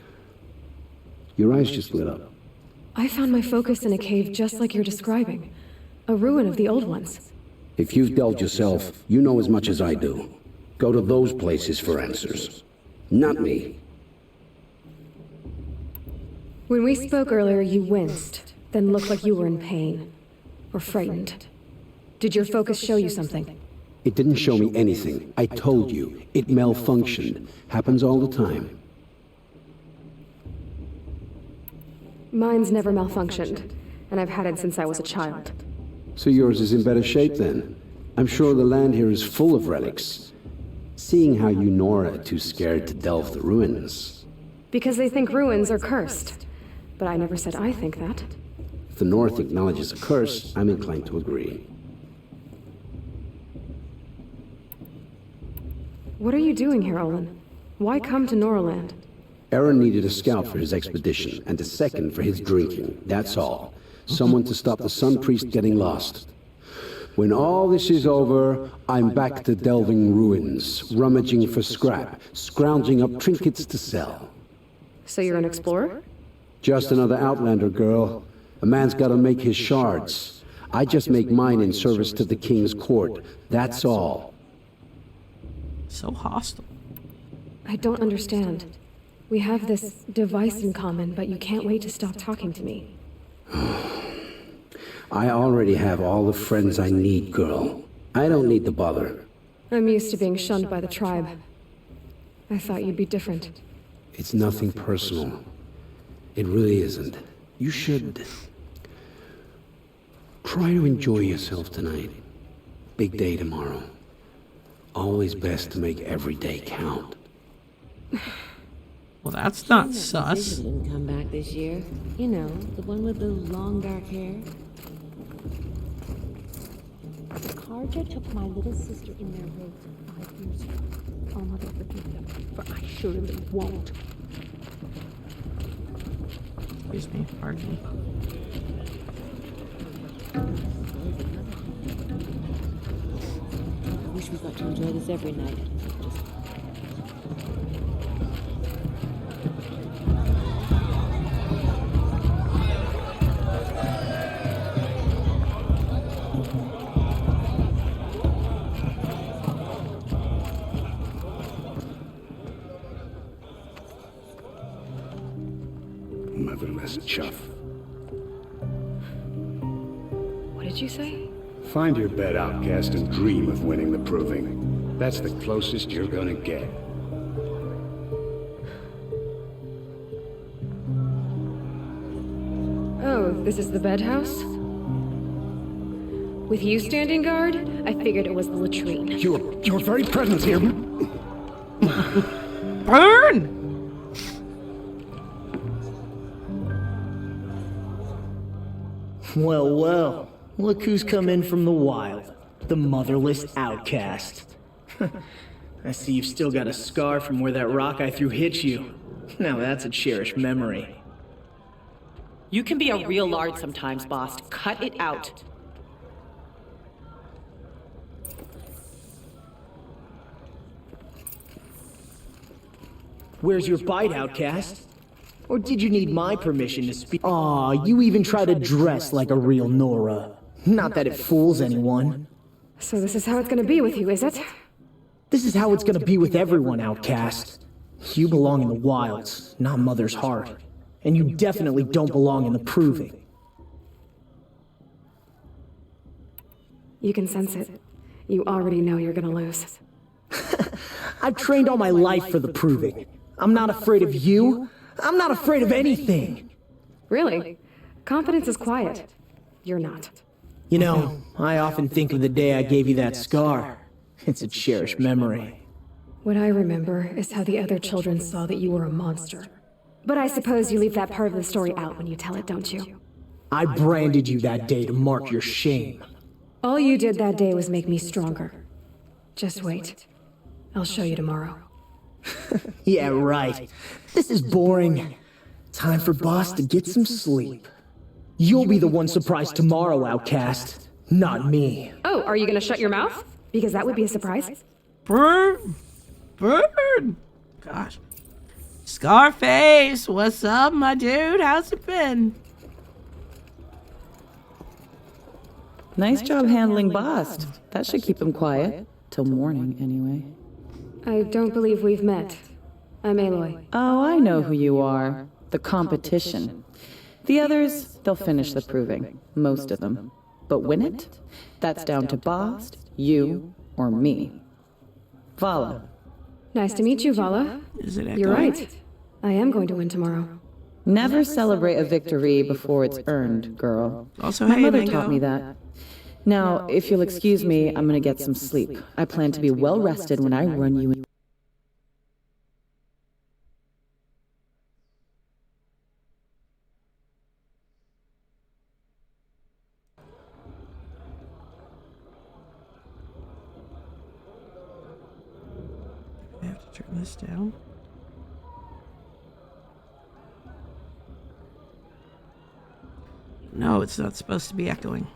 Your eyes just lit up. I found my focus in a cave just like you're describing. A ruin of the old ones. If you've delved yourself, you know as much as I do. Go to those places for answers. Not me. When we spoke earlier, you winced, then looked like you were in pain. Or frightened. Did your focus show you something? It didn't show me anything. I told you. It malfunctioned. Happens all the time. Mine's never malfunctioned, and I've had it since I was a child. So yours is in better shape then. I'm sure the land here is full of relics. Seeing how you Nora are too scared to delve the ruins. Because they think ruins are cursed. But I never said I think that. If the North acknowledges a curse, I'm inclined to agree. What are you doing here, Olin? Why come to Noraland? Aaron needed a scout for his expedition, and a second for his drinking, that's all. Someone to stop the Sun Priest getting lost. When all this is over, I'm back to delving ruins, rummaging for scrap, scrounging up trinkets to sell. So you're an explorer? Just another Outlander, girl. A man's gotta make his shards. I just make mine in service to the King's court, that's all. So hostile. I don't understand. We have this device in common, but you can't wait to stop talking to me. I already have all the friends I need, girl. I don't need the bother. I'm used to being shunned by the tribe. I thought you'd be different. It's nothing personal. It really isn't. You should try to enjoy yourself tonight. Big day tomorrow. Always best to make every day count. Well, that's not sus. Didn't come back this year. You know, the one with the long dark hair. Karja took my little sister in their boat 5 years ago. I'll never forgive them, for I surely won't. Excuse me, pardon me. I wish we got to enjoy this every night. Motherless chuff. What did you say? Find your bed, outcast, and dream of winning the proving. That's the closest you're gonna get. This is the bed house? With you standing guard, I figured it was the latrine. Your very presence here. Burn! Well, well. Look who's come in from the wild. The motherless outcast. I see you've still got a scar from where that rock I threw hit you. Now that's a cherished memory. You can be a real lard sometimes, boss. Cut it out. Where's your bite, outcast? Or did you need my permission to speak? Aw, you even try to dress like a real Nora. Not that it fools anyone. So this is how it's gonna be with you, is it? This is how it's gonna be with everyone, outcast. You belong in the wilds, not Mother's heart. And you definitely don't belong in the proving. You can sense it. You already know you're gonna lose. I've trained all my life for the proving. I'm not afraid of you. I'm not afraid of anything. Really? Confidence is quiet. You're not. You know, I often think of the day I gave you that scar. It's a cherished memory. What I remember is how the other children saw that you were a monster. But I suppose you leave that part of the story out when you tell it, don't you? I branded you that day to mark your shame. All you did that day was make me stronger. Just wait. I'll show you tomorrow. Yeah, right. This is boring. Time for Boss to get some sleep. You'll be the one surprised tomorrow, outcast. Not me. Oh, are you gonna shut your mouth? Because that would be a surprise. Burn! Burn! Gosh. Scarface, what's up, my dude? How's it been? Nice job handling Bast. That should keep him quiet. Till morning, anyway. I don't believe we've met. I'm Aloy. Oh, I know who you are. The competition. The others, they'll finish the proving. Most of them. But win it? That's down to Bast, you, or me. Vala. Nice to meet you, Vala. Is it You're right. I am going to win tomorrow. Never celebrate a victory before it's earned, girl. Also, my hey, mother Mingo. taught me that. Now, if you'll excuse me, I'm gonna get some sleep. I plan to be well rested when I run you in. I have to turn this down. No, it's not supposed to be echoing.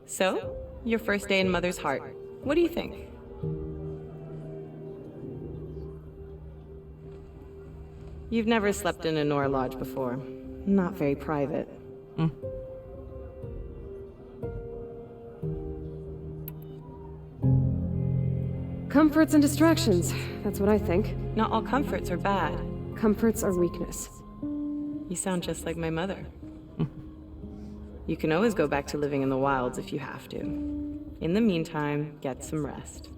So, your first day in Mother's heart. What do you think? You've never slept in a Nora lodge before. Not very private. Comforts and distractions. That's what I think. Not all comforts are bad. Comforts are weakness. You sound just like my mother. You can always go back to living in the wilds if you have to. In the meantime, get some rest.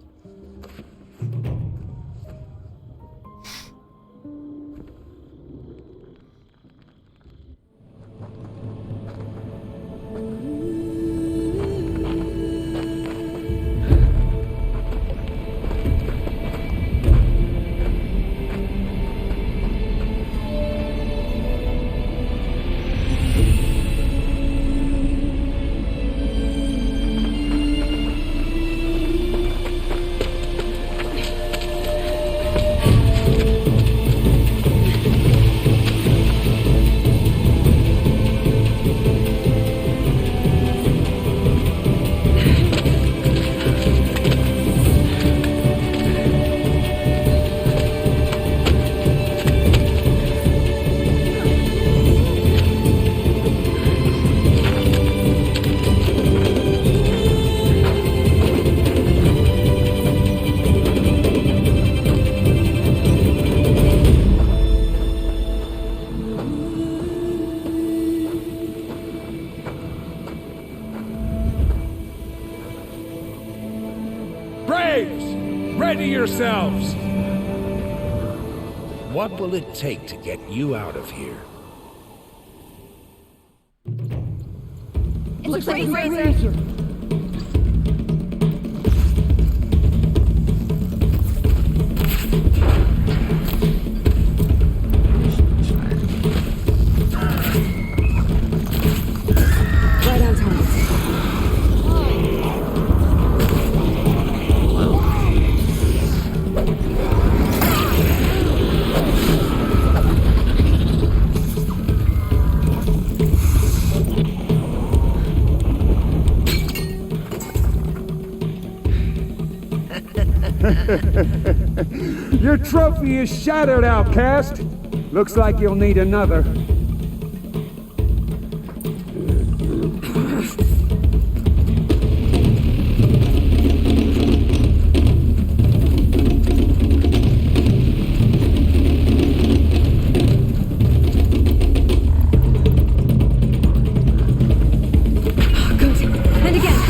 Braves! Ready yourselves! What will it take to get you out of here? It looks like a razor. Right on target. Your trophy is shattered, outcast. Looks like you'll need another. Good. And again.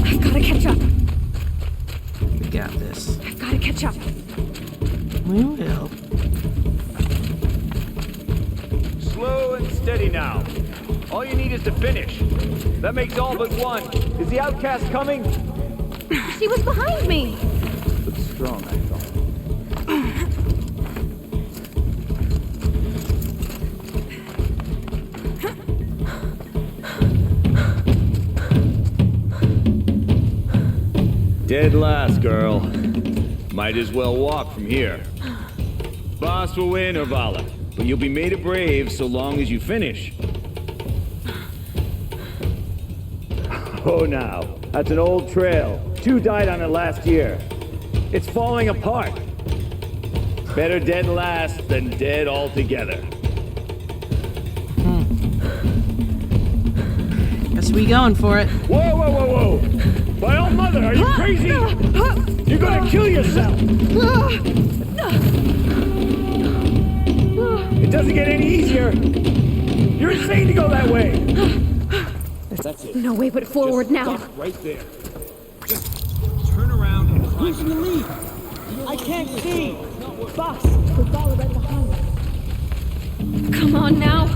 I've got to catch up. We got this. I've got to catch up. We will. Slow and steady now. All you need is to finish. That makes all but one. Is the outcast coming? She was behind me. Looks strong, I thought. Dead last, girl. Might as well walk from here. Boss will win, Urvala, but you'll be made a brave so long as you finish. Oh, now, that's an old trail. 2 died on it last year. It's falling apart. Better dead last than dead altogether. Guess we going for it. Whoa, whoa, whoa, whoa! By all mother, are you crazy? You're gonna kill yourself! It doesn't get any easier! You're insane to go that way! That's it. No way but forward now. Stop right there. Just turn around and climb. Who's in the lead? I can't see! Boss, Urvala right behind. Come on now.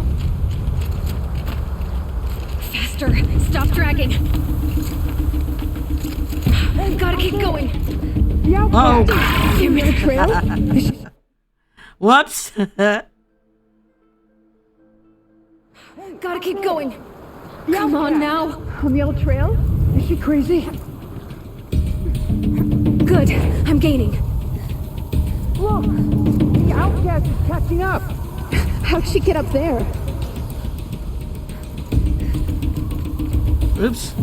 Faster. Stop dragging. Gotta keep going. Oh. Damn it. Trail? Whoops. Gotta keep going. Come on now. On the old trail? Is she crazy? Good. I'm gaining. Look! The outcast is catching up! How'd she get up there? Oops.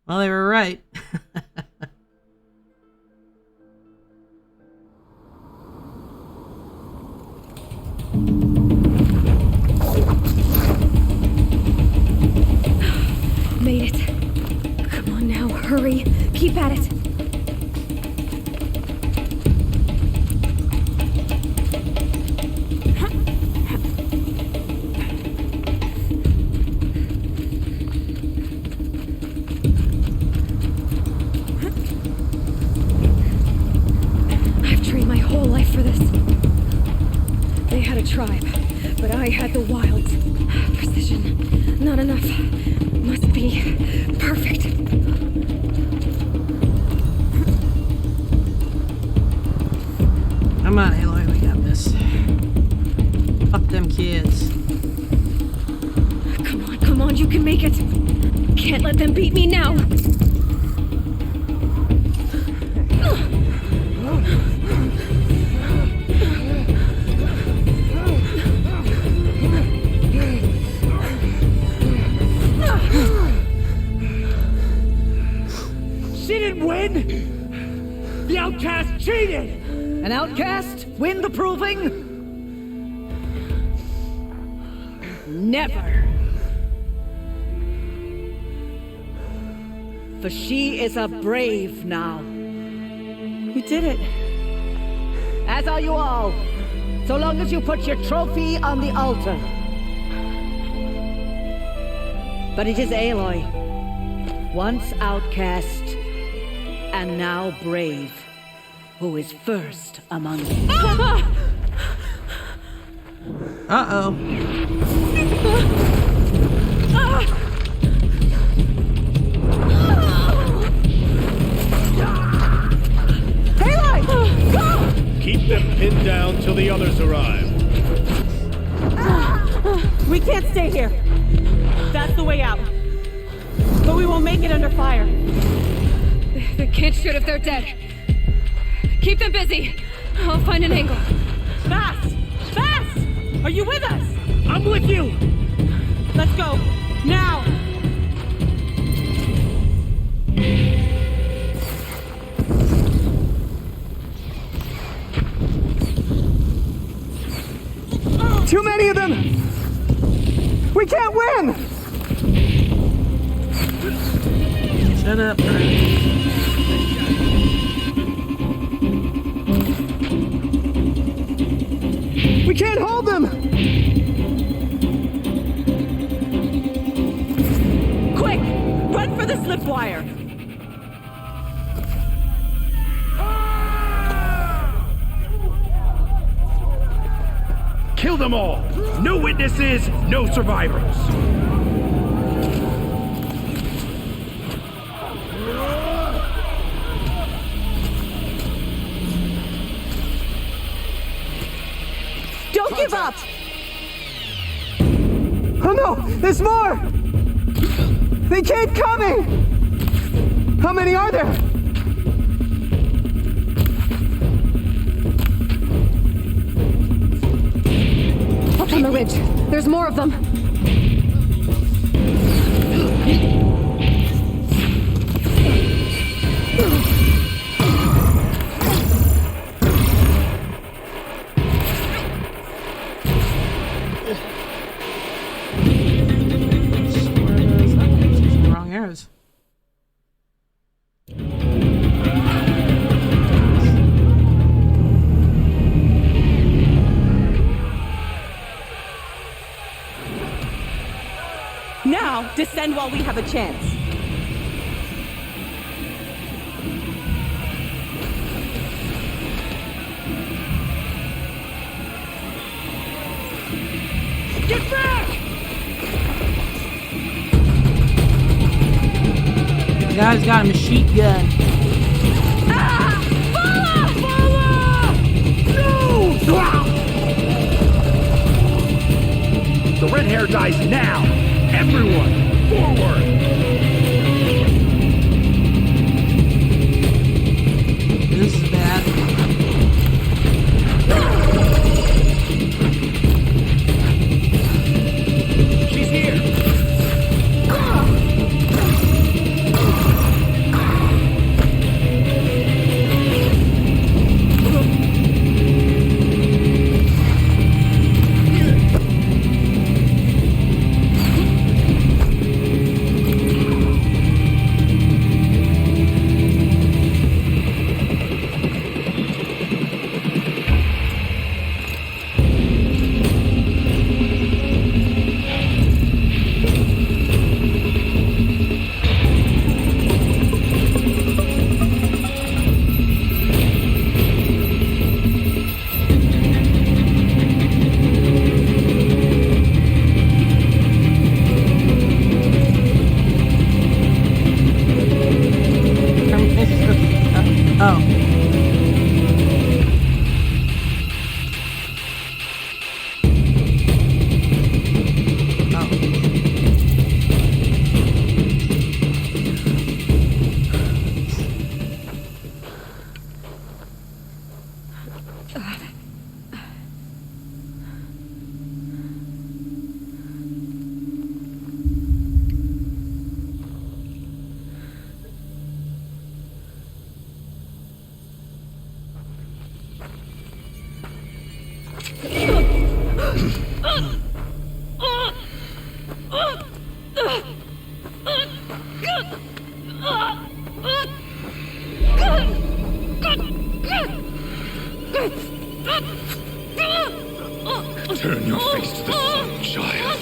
Well, they were right. Made it. Come on now, hurry. Keep at it. I've trained my whole life for this. They had a tribe, but I had the wilds. Precision. Not enough. Must be perfect. Come on, Aloy, we got this. Fuck them kids. Come on, you can make it. Can't let them beat me now. She didn't win! The outcast cheated! An outcast win the proving? Never. For she is a brave now. You did it. As are you all, so long as you put your trophy on the altar. But it is Aloy, once outcast, and now brave, who is first among you. Uh-oh. Aloy! Go! Keep them pinned down till the others arrive. We can't stay here. That's the way out. But we won't make it under fire. They can't shoot if they're dead. Keep them busy. I'll find an angle. Fast! Fast! Are you with us? I'm with you! Let's go. Now! Too many of them! We can't win! Shut up, We can't hold them! Quick! Run for the slip wire! Kill them all! No witnesses, no survivors! Don't give up! Oh no! There's more! They keep coming! How many are there? Up on the ridge. There's more of them. Wrong arrows. Now, descend while we have a chance. Get back! The guy's got a machine gun. The red hair dies now! Everyone, forward! This is bad. She's here! Turn your face to the sun, child.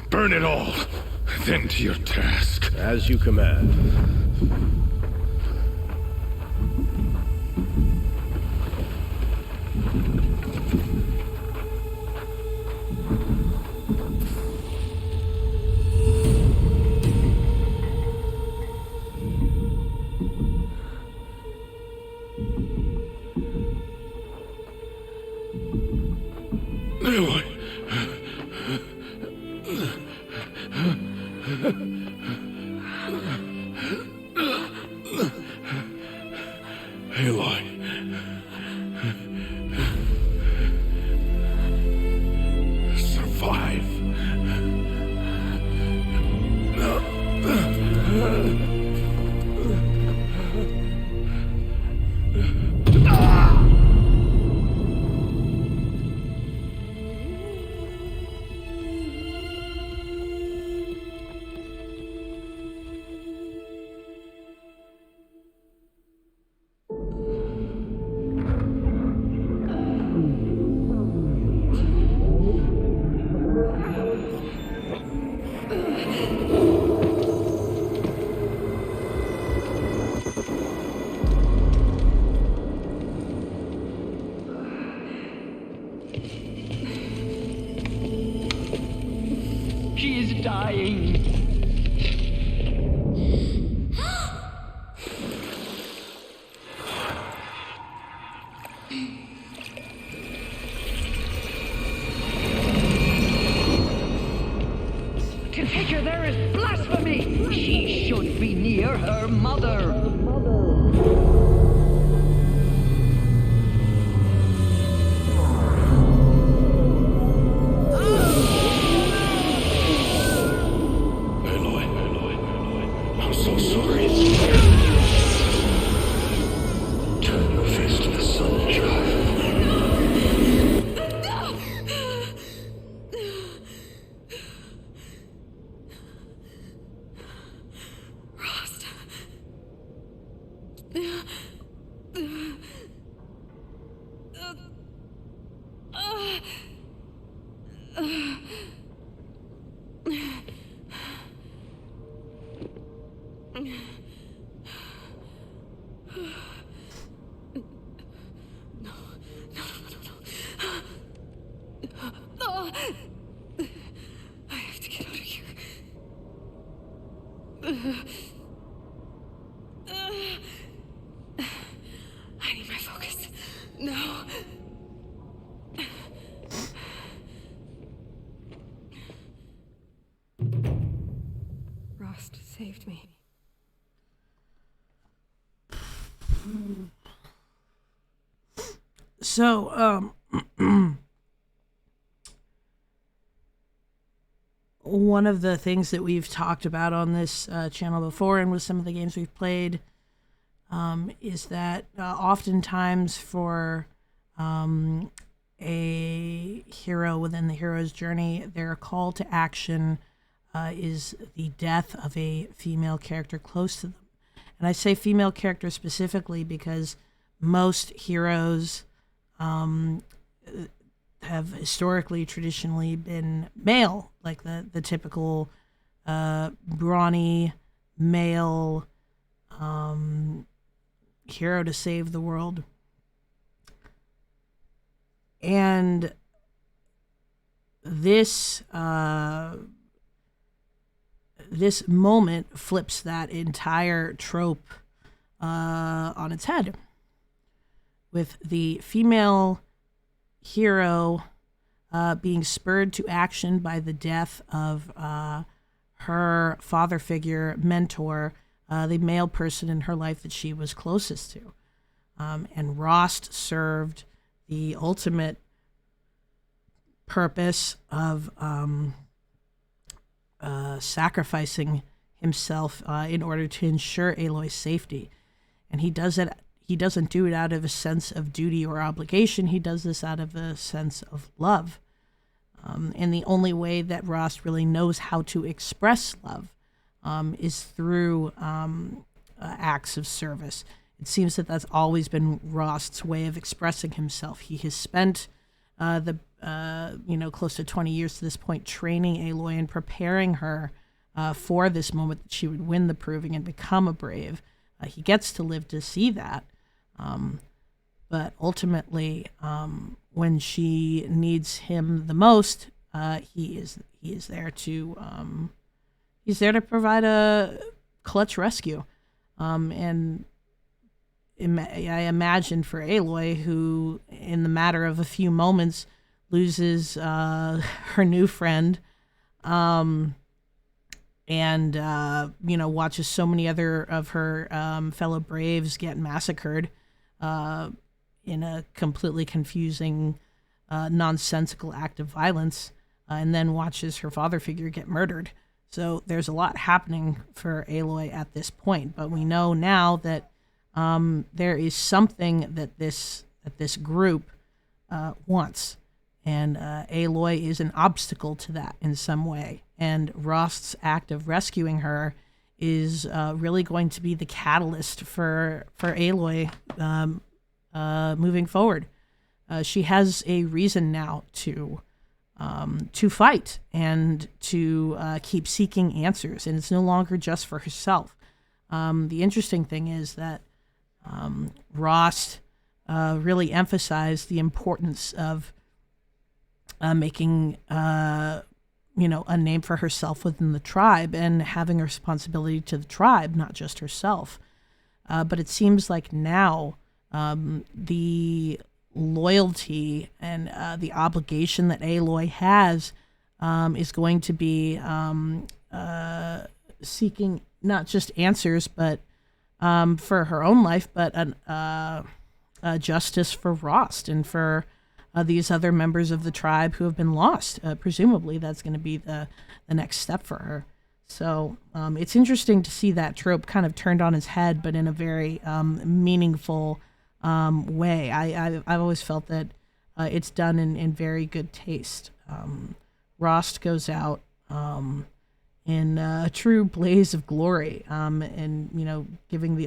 Burn it all, then to your task. As you command. Aloy. Aloy. Survive. She is dying. To take her there is blasphemy. She should be near her mother. I'm so sorry. Turn your face to the sun, child. Rost. I have to get out of here. I need my focus. No. Rost saved me. So, one of the things that we've talked about on this channel before and with some of the games we've played is that oftentimes for a hero within the hero's journey, their call to action is the death of a female character close to them. And I say female character specifically because most heroes have historically, traditionally been male, like the typical brawny male hero to save the world. And this this moment flips that entire trope on its head, with the female hero being spurred to action by the death of her father figure, mentor, the male person in her life that she was closest to. And Rost served the ultimate purpose of sacrificing himself in order to ensure Aloy's safety. And he does it. He doesn't do it out of a sense of duty or obligation. He does this out of a sense of love. And the only way that Rost really knows how to express love is through acts of service. It seems that that's always been Rost's way of expressing himself. He has spent close to 20 years to this point training Aloy and preparing her for this moment that she would win the proving and become a brave. He gets to live to see that. But ultimately, when she needs him the most, he is there to provide a clutch rescue. And I imagine for Aloy, who in the matter of a few moments loses her new friend, and watches so many other of her fellow braves get massacred in a completely confusing, nonsensical act of violence, and then watches her father figure get murdered. So there's a lot happening for Aloy at this point, but we know now that there is something that this group wants, and Aloy is an obstacle to that in some way. And Rost's act of rescuing her is really going to be the catalyst for Aloy moving forward. She has a reason now to fight and to keep seeking answers, and it's no longer just for herself. The interesting thing is that Rost really emphasized the importance of making a name for herself within the tribe and having a responsibility to the tribe, not just herself. But it seems like now the loyalty and the obligation that Aloy has is going to be seeking not just answers, but for her own life, but justice for Rost and for these other members of the tribe who have been lost. Presumably that's going to be the next step for her. So it's interesting to see that trope kind of turned on its head, but in a very meaningful way. I've always felt that it's done in very good taste. Rost goes out in a true blaze of glory, and giving the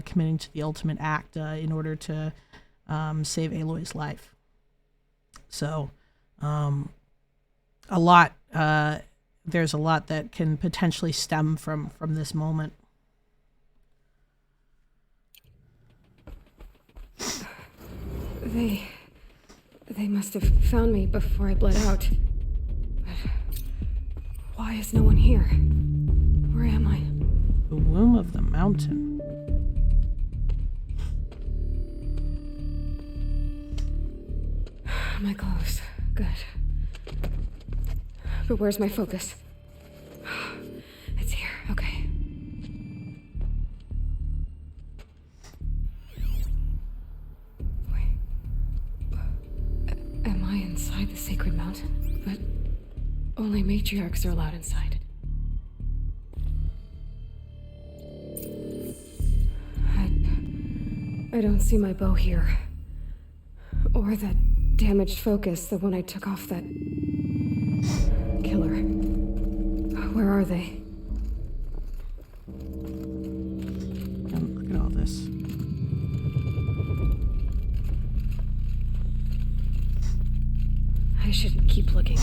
committing to the ultimate act in order to save Aloy's life. So, there's a lot that can potentially stem from this moment. They must have found me before I bled out. But why is no one here? Where am I? The womb of the mountain. My clothes. Good. But where's my focus? It's here. Okay. Wait. Am I inside the sacred mountain? But only matriarchs are allowed inside. I don't see my bow here. Or that damaged focus, the one I took off that killer. Where are they? Look at all this. I should keep looking.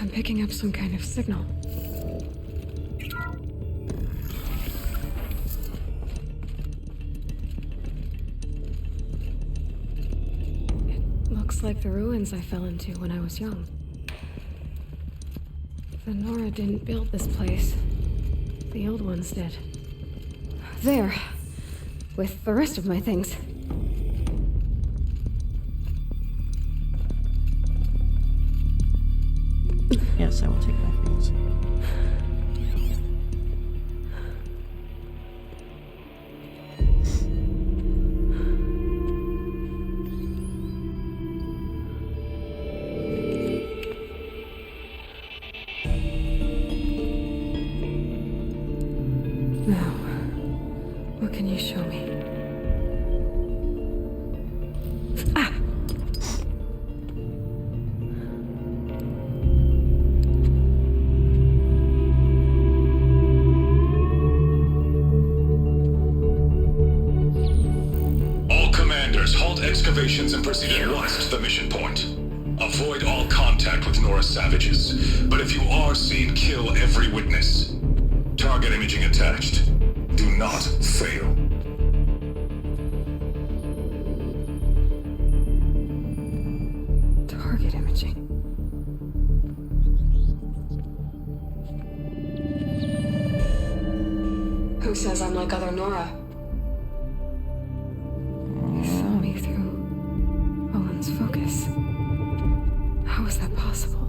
I'm picking up some kind of signal. Just like the ruins I fell into when I was young. The Nora didn't build this place. The old ones did. There. With the rest of my things. Yes, I will take my things. Now, what can you show me? Ah! All commanders, halt excavations and proceed at once to the mission point. Avoid all contact with Nora savages, but if you are seen, kill every witness. Target imaging attached. Do not fail. Target imaging. Who says I'm like other Nora? You saw me through Owen's focus. How is that possible?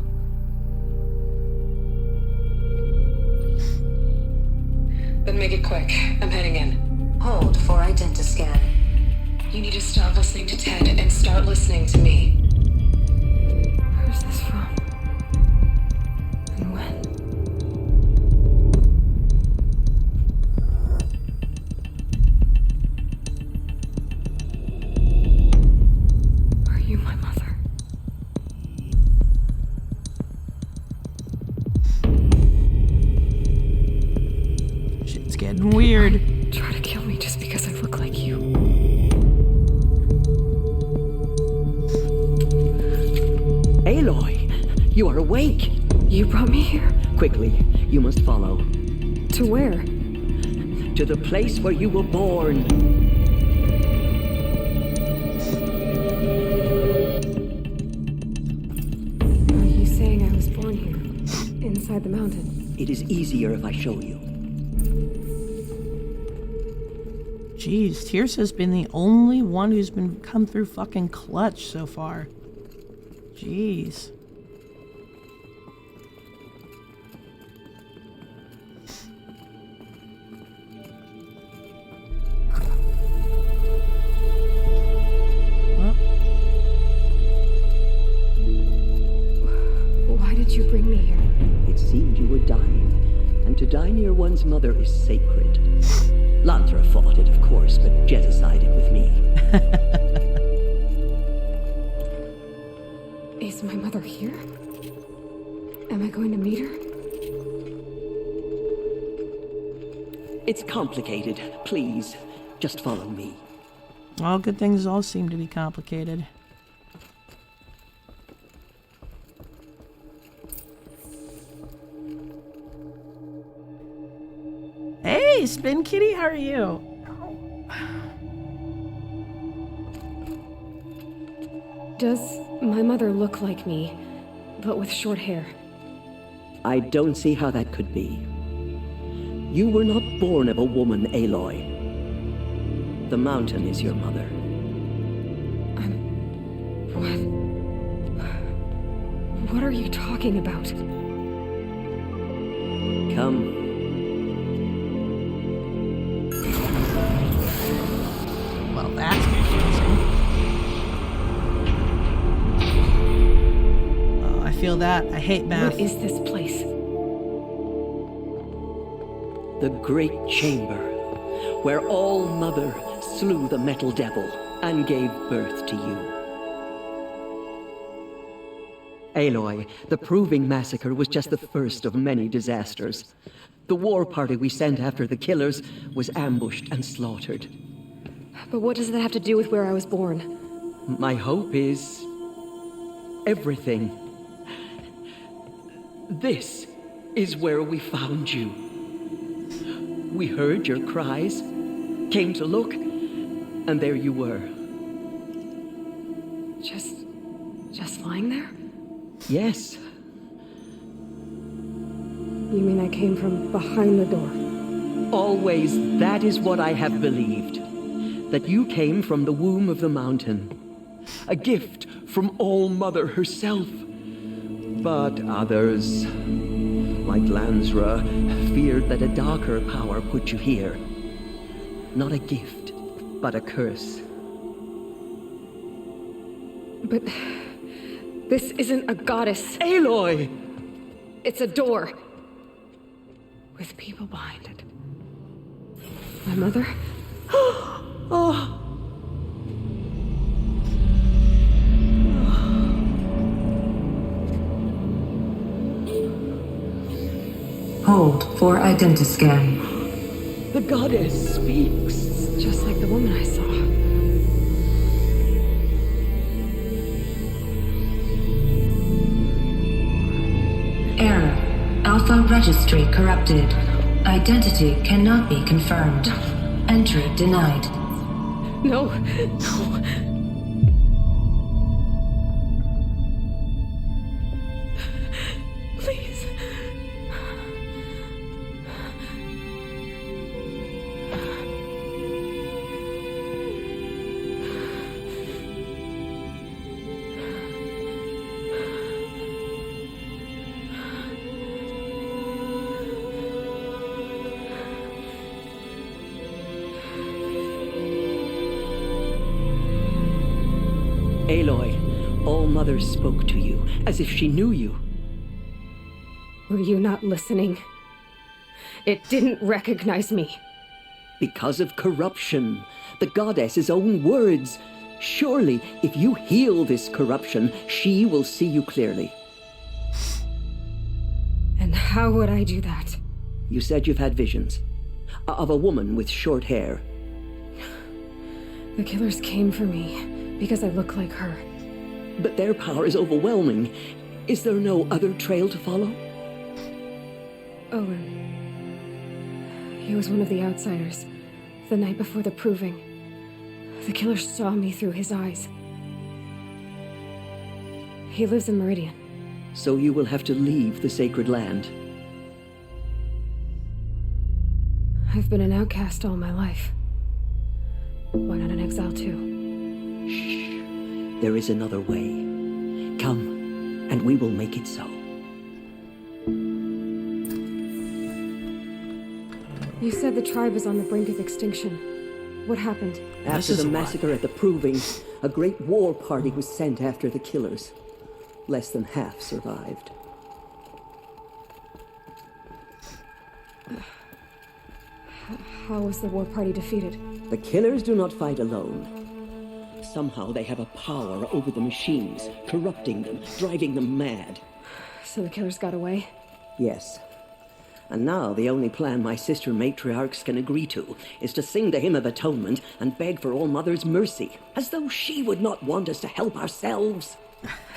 Then make it quick. I'm heading in. Hold for identiscan. You need to stop listening to Ted and start listening to me. Where's this from? And when? Are you my mother? Shit's getting weird. Try to kill me just because I look like you. Aloy, you are awake. You brought me here? Quickly, you must follow. To where? To the place where you were born. Are you saying I was born here? Inside the mountain? It is easier if I show you. Jeez, Tierce has been the only one who's been come through fucking clutch so far. Jeez. Why did you bring me here? It seemed you were dying, and to die near one's mother is sacred. Lantra fought it, of course, but Jezza-sided with me. Is my mother here? Am I going to meet her? It's complicated. Please, just follow me. All good things all seem to be complicated. Hey, Spin Kitty, how are you? Does my mother look like me, but with short hair? I don't see how that could be. You were not born of a woman, Aloy. The mountain is your mother. What are you talking about? Come. Well, that's confusing. Oh, I feel that. I hate math. What is this place? The Great Chamber, where All Mother slew the Metal Devil and gave birth to you. Aloy, the Proving Massacre was just the first of many disasters. The war party we sent after the killers was ambushed and slaughtered. But what does that have to do with where I was born? My hope is everything. This is where we found you. We heard your cries, came to look, and there you were. Just lying there? Yes. You mean I came from behind the door? Always, that is what I have believed. That you came from the womb of the mountain. A gift from All-Mother herself. But others, like Lansra, feared that a darker power put you here. Not a gift, but a curse. But this isn't a goddess. Aloy! It's a door. With people behind it. My mother? Oh! Hold for identiscan. The goddess speaks. Just like the woman I saw. Error. Alpha registry corrupted. Identity cannot be confirmed. Entry denied. No. No. Please. Aloy, All-Mother spoke to you, as if she knew you. Were you not listening? It didn't recognize me. Because of corruption. The goddess's own words. Surely, if you heal this corruption, she will see you clearly. And how would I do that? You said you've had visions. Of a woman with short hair. The killers came for me because I look like her. But their power is overwhelming. Is there no other trail to follow? Owen. He was one of the outsiders. The night before the proving. The killer saw me through his eyes. He lives in Meridian. So you will have to leave the sacred land. I've been an outcast all my life. Why not an exile too? Shh. There is another way. Come, and we will make it so. You said the tribe is on the brink of extinction. What happened? After the massacre at the Proving, a great war party was sent after the killers. Less than half survived. How was the war party defeated? The killers do not fight alone. Somehow they have a power over the machines, corrupting them, driving them mad. So the killers got away? Yes. And now the only plan my sister matriarchs can agree to is to sing the Hymn of Atonement and beg for All-Mother's mercy, as though she would not want us to help ourselves.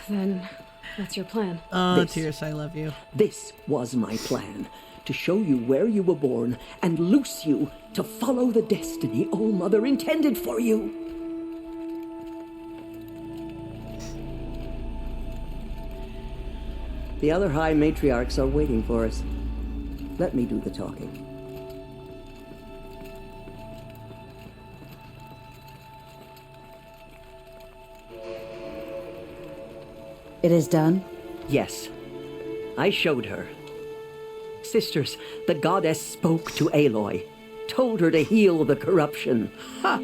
Then, what's your plan? Oh, Tears, I love you. This was my plan. To show you where you were born and loose you to follow the destiny All-Mother intended for you. The other High Matriarchs are waiting for us. Let me do the talking. It is done? Yes. I showed her. Sisters, the goddess spoke to Aloy. Told her to heal the corruption. Ha!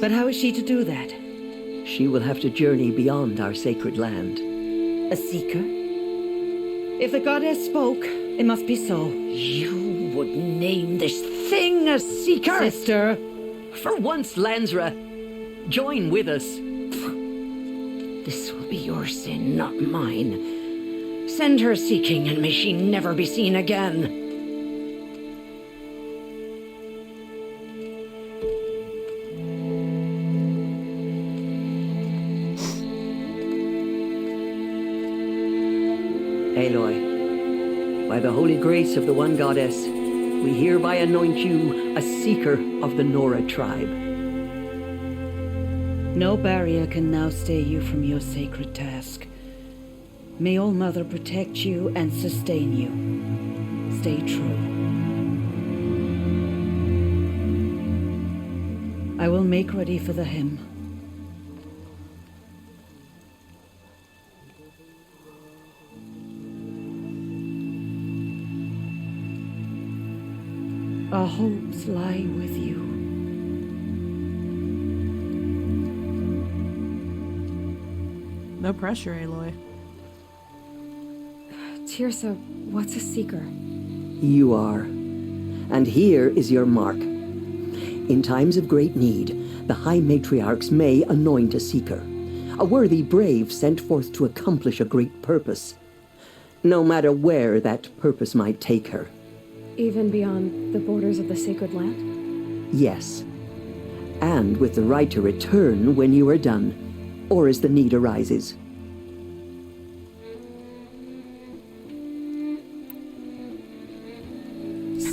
But how is she to do that? She will have to journey beyond our sacred land. A seeker? If the goddess spoke, it must be so. You would name this thing a seeker? Sister! For once, Lansra, join with us. This will be your sin, not mine. Send her seeking, and may she never be seen again. Aloy, by the holy grace of the one goddess, we hereby anoint you a seeker of the Nora tribe. No barrier can now stay you from your sacred task. May All Mother protect you and sustain you. Stay true. I will make ready for the hymn. Our hopes lie with you. No pressure, Aloy. Tirsa, what's a seeker? You are. And here is your mark. In times of great need, the High Matriarchs may anoint a seeker, a worthy brave sent forth to accomplish a great purpose, no matter where that purpose might take her. Even beyond the borders of the sacred land? Yes. And with the right to return when you are done, or as the need arises.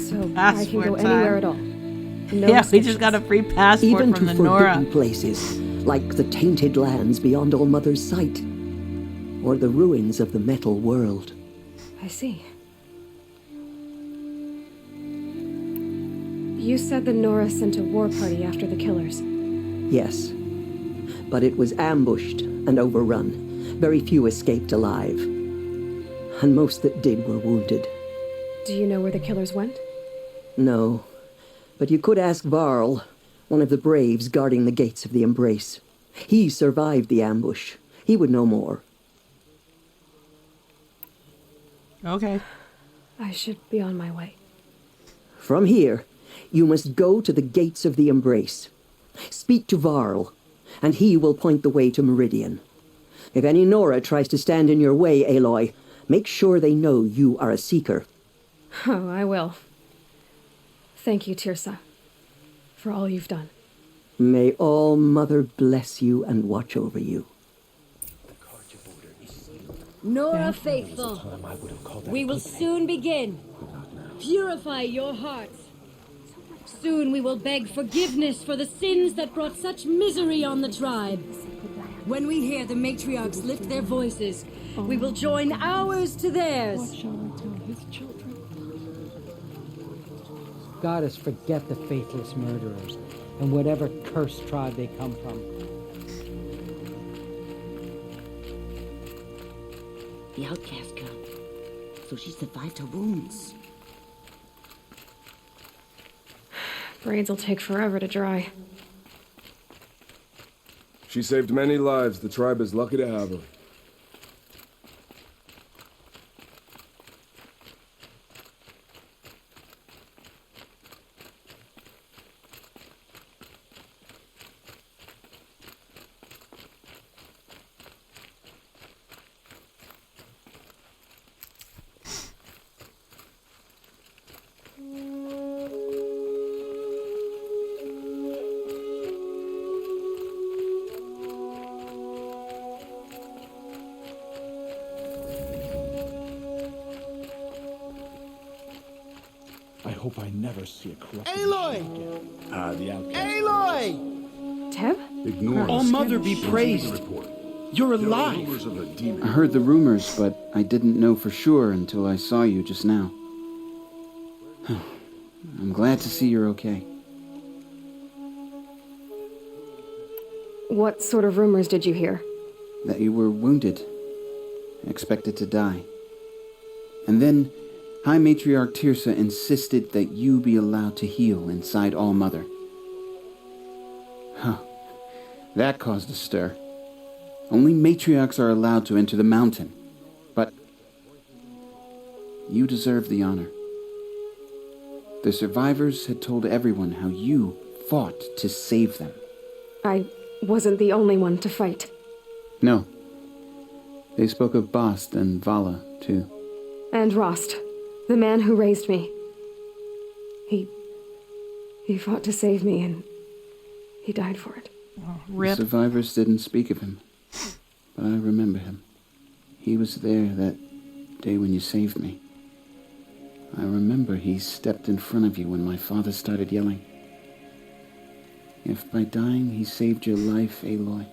So I can go anywhere at all? No yeah, we just got a free passport even from to the Nora. forbidden places, like the tainted lands beyond All Mother's sight, or the ruins of the metal world. I see. You said the Nora sent a war party after the killers. Yes, but it was ambushed and overrun. Very few escaped alive, and most that did were wounded. Do you know where the killers went? No, but you could ask Varl, one of the braves guarding the gates of the Embrace. He survived the ambush. He would know more. Okay. I should be on my way. From here, you must go to the gates of the Embrace. Speak to Varl, and he will point the way to Meridian. If any Nora tries to stand in your way, Aloy, make sure they know you are a seeker. Oh, I will. Thank you, Tirsa, for all you've done. May All Mother bless you and watch over you. Nora faithful, we will soon begin. Purify your hearts. Soon we will beg forgiveness for the sins that brought such misery on the tribe. When we hear the matriarchs lift their voices, we will join ours to theirs. What shall I tell his children? Goddess, forget the faithless murderers and whatever cursed tribe they come from. The outcast girl. So she survived her wounds. Braids will take forever to dry. She saved many lives. The tribe is lucky to have her. I hope I never see a corrupt Aloy! The outcast. Aloy! Teb? Ignore All Mother be praised. You're alive. I heard the rumors, but I didn't know for sure until I saw you just now. I'm glad to see you're okay. What sort of rumors did you hear? That you were wounded, expected to die. And then High Matriarch Tirsa insisted that you be allowed to heal inside All Mother. Huh. That caused a stir. Only matriarchs are allowed to enter the mountain. But you deserve the honor. The survivors had told everyone how you fought to save them. I wasn't the only one to fight. No. They spoke of Bast and Vala, too. And Rost, the man who raised me. He fought to save me, and he died for it. The survivors didn't speak of him, but I remember him. He was there that day when you saved me. I remember he stepped in front of you when my father started yelling. If by dying he saved your life, Aloy,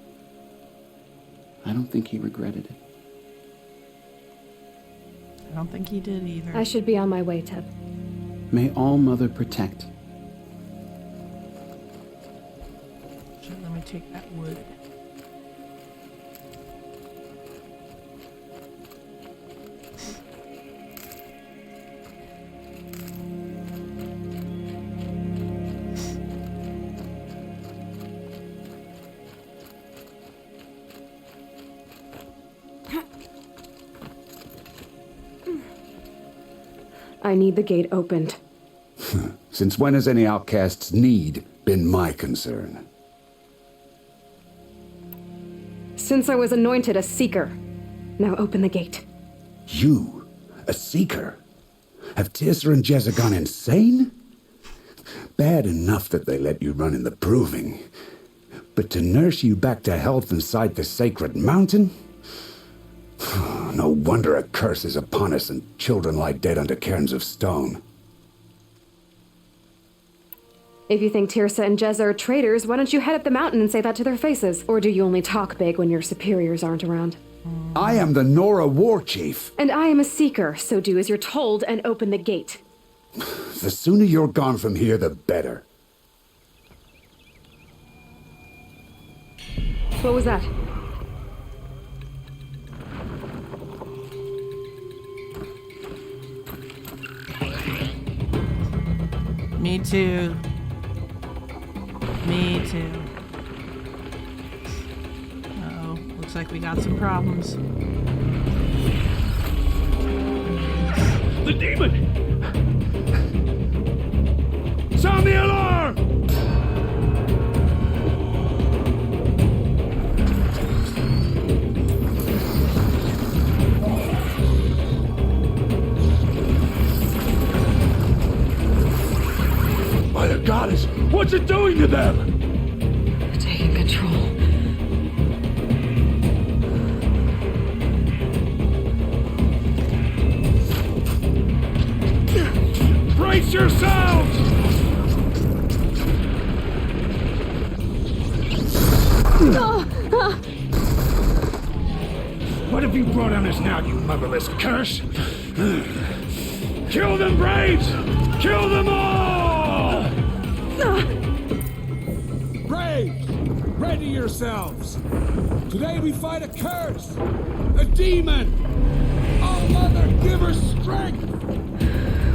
I don't think he regretted it. I don't think he did either. I should be on my way, Teb. May All Mother protect. So let me take that wood. I need the gate opened. Since when has any outcast's need been my concern? Since I was anointed a seeker. Now open the gate. You, a seeker? Have Teersa and Jezza gone insane? Bad enough that they let you run in the Proving. But to nurse you back to health inside the sacred mountain? No wonder a curse is upon us and children lie dead under cairns of stone. If you think Teersa and Jezza are traitors, why don't you head up the mountain and say that to their faces? Or do you only talk big when your superiors aren't around? I am the Nora War Chief. And I am a seeker, so do as you're told and open the gate. The sooner you're gone from here, the better. What was that? Me too. Me too. Uh-oh. Looks like we got some problems. The demon! Sound the alarm! By the goddess, what's it doing to them? Taking control. Brace yourselves! What have you brought on us now, you motherless curse? Kill them, Braves! Kill them all! Braves, ready yourselves! Today we fight a curse! A demon! Oh, Mother, give her strength!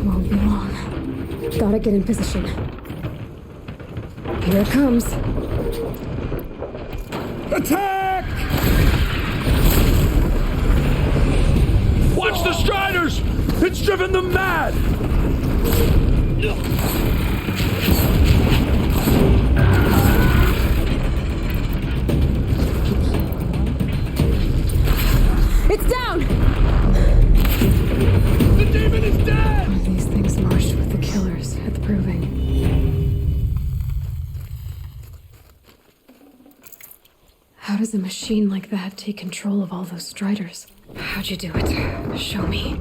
Won't be long. Gotta get in position. Here it comes. Attack! Watch the Striders! It's driven them mad! It's down! The demon is dead! One of these things marched with the killers at the Proving. How does a machine like that take control of all those Striders? How'd you do it? Show me.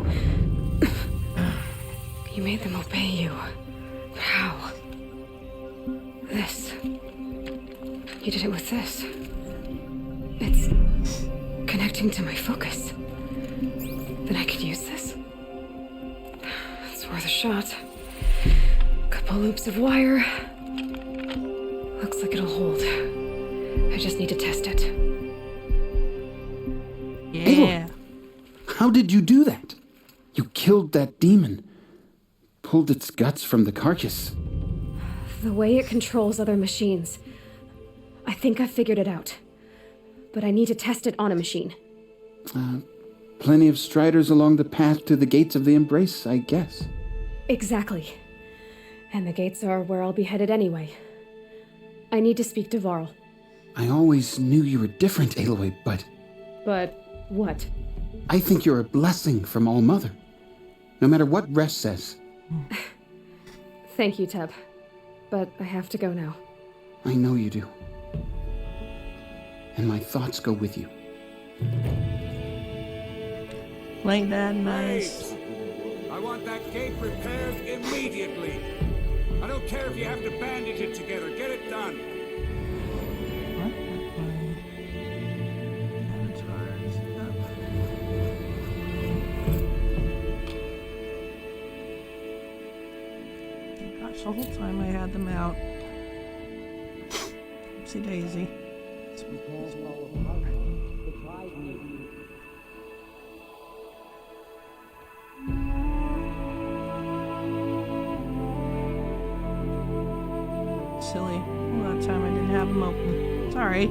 You made them obey you. How? This. You did it with this. It's connecting to my focus. Then I could use this. It's worth a shot. Couple loops of wire. Looks like it'll hold. I just need to test it. Yeah. How did you do that? You killed that demon. Pulled its guts from the carcass. The way it controls other machines. I think I've figured it out. But I need to test it on a machine. Plenty of Striders along the path to the gates of the Embrace, I guess. Exactly. And the gates are where I'll be headed anyway. I need to speak to Varl. I always knew you were different, Aloy, but... But what? I think you're a blessing from All Mother. No matter what Resh says. Thank you, Teb. But I have to go now. I know you do. And my thoughts go with you. Like that nice. I want that gate repaired immediately. I don't care if you have to bandage it together. Get it done. Gosh, the whole time I had them out. Oopsie daisy. Silly. All that time I didn't have them open. Sorry.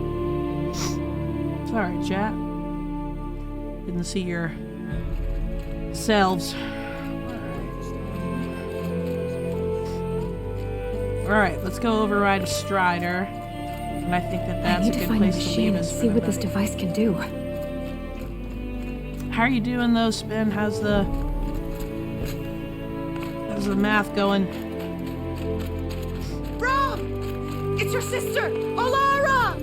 Sorry, chat. Didn't see your selves. Alright, let's go override a Strider. And I think that that's a good place to leave us. See what this device can do. How are you doing though, Spin? How's the math going? Rob! It's your sister, Alara!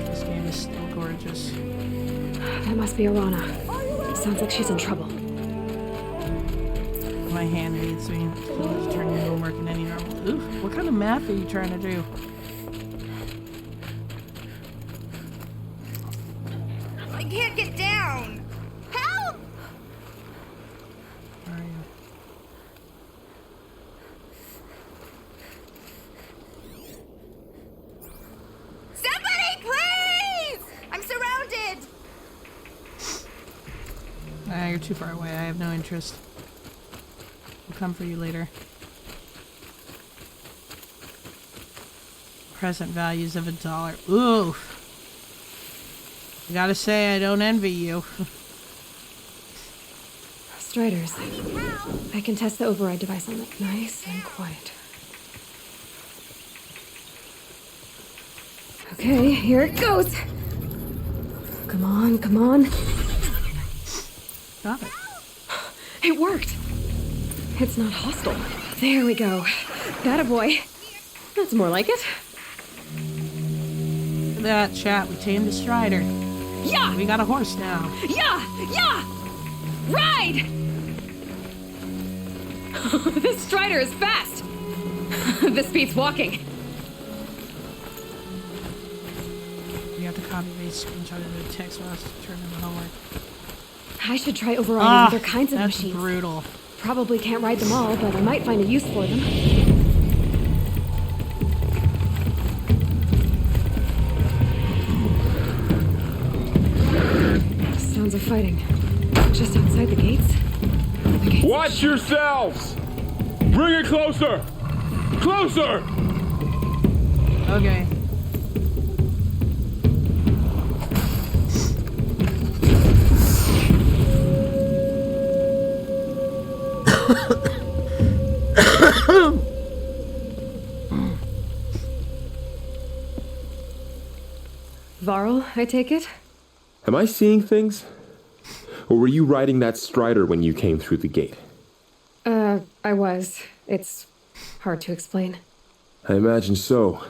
This game is still gorgeous. That must be Arana. Sounds like she's in trouble. My hand hates me. It's turning into homework in any normal. Oof, what kind of math are you trying to do? I can't get down! Help! Where are you? Somebody, please! I'm surrounded! Ah, you're too far away. I have no interest. We'll come for you later. Present values of $1. Ooh. I gotta say, I don't envy you. Striders. I can test the override device on it. Nice and quiet. Okay, here it goes. Come on, come on. Got it. It worked. It's not hostile. There we go. That a boy. That's more like it. Look at that, chat. We tamed a Strider. Yeah! We got a horse now. Yeah! Yeah! Ride! This Strider is fast. This beats walking. You have to copy paste screenshot of the text while I turn in the homework. I should try overriding other kinds of that's machines. Brutal. Probably can't ride them all, but I might find a use for them. Sounds of fighting. Just outside the gates. Watch yourselves! Bring it closer! Closer! Okay. Varl, I take it? Am I seeing things? Or were you riding that Strider when you came through the gate? I was. It's hard to explain. I imagine so.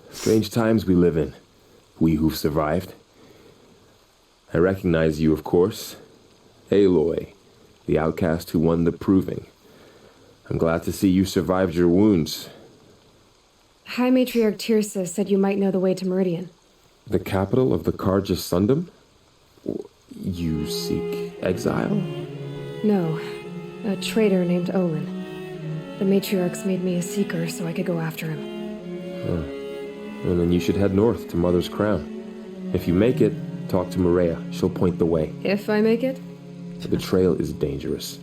Strange times we live in. We who've survived. I recognize you, of course. Aloy, the outcast who won the proving. I'm glad to see you survived your wounds. High Matriarch Tirsa said you might know the way to Meridian. The capital of the Carja Sundom? You seek exile? No, a traitor named Olin. The Matriarchs made me a seeker so I could go after him. And then you should head north to Mother's Crown. If you make it, talk to Maria. She'll point the way. If I make it? The trail is dangerous.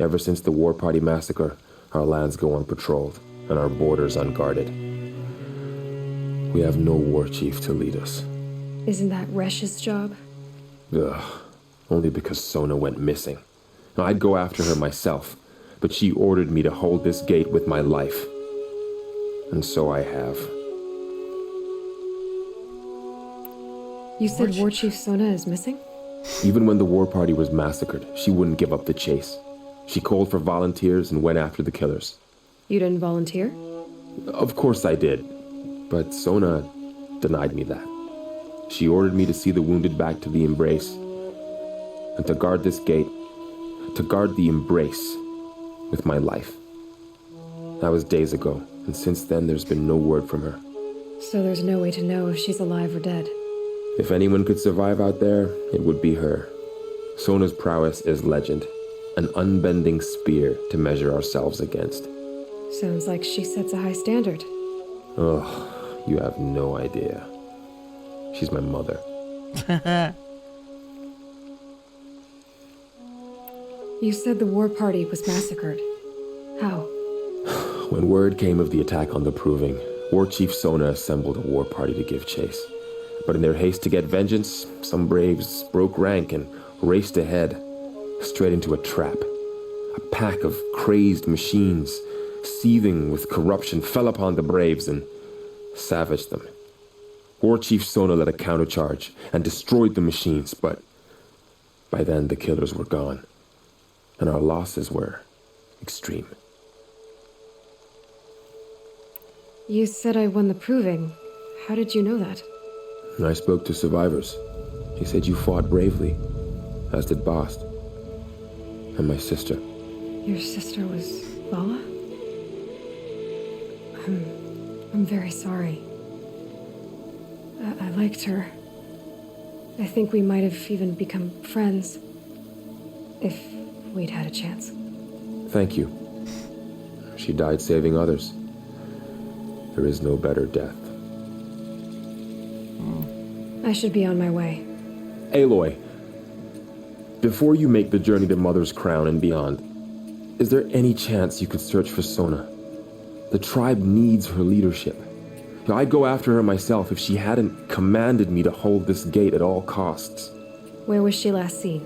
Ever since the War Party massacre, our lands go unpatrolled and our borders unguarded. We have no war chief to lead us. Isn't that Resh's job? Ugh. Only because Sona went missing. Now, I'd go after her myself, but she ordered me to hold this gate with my life. And so I have. You said War Chief Sona is missing? Even when the War Party was massacred, she wouldn't give up the chase. She called for volunteers and went after the killers. You didn't volunteer? Of course I did. But Sona denied me that. She ordered me to see the wounded back to the Embrace. And to guard this gate, to guard the Embrace with my life. That was days ago, and since then there's been no word from her. So there's no way to know if she's alive or dead. If anyone could survive out there, it would be her. Sona's prowess is legend, an unbending spear to measure ourselves against. Sounds like she sets a high standard. Oh, you have no idea. She's my mother. You said the war party was massacred. How? When word came of the attack on the Proving, War Chief Sona assembled a war party to give chase. But in their haste to get vengeance, some braves broke rank and raced ahead, straight into a trap. A pack of crazed machines, seething with corruption, fell upon the braves and savaged them. War Chief Sona led a countercharge and destroyed the machines, but by then the killers were gone, and our losses were extreme. You said I won the Proving. How did you know that? I spoke to survivors. He said you fought bravely, as did Bast. And my sister. Your sister was Vala? I'm very sorry. I liked her. I think we might have even become friends. If we'd had a chance. Thank you. She died saving others. There is no better death. I should be on my way. Aloy, before you make the journey to Mother's Crown and beyond, is there any chance you could search for Sona? The tribe needs her leadership. I'd go after her myself if she hadn't commanded me to hold this gate at all costs. Where was she last seen?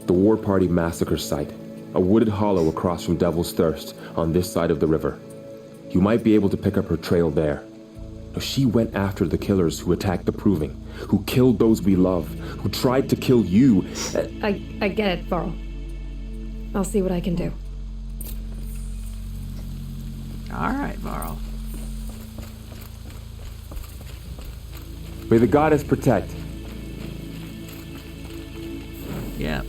The War Party massacre site, a wooded hollow across from Devil's Thirst on this side of the river. You might be able to pick up her trail there. She went after the killers who attacked the Proving, who killed those we love, who tried to kill you. I get it, Varl. I'll see what I can do. All right, Varl. May the goddess protect. Yeah.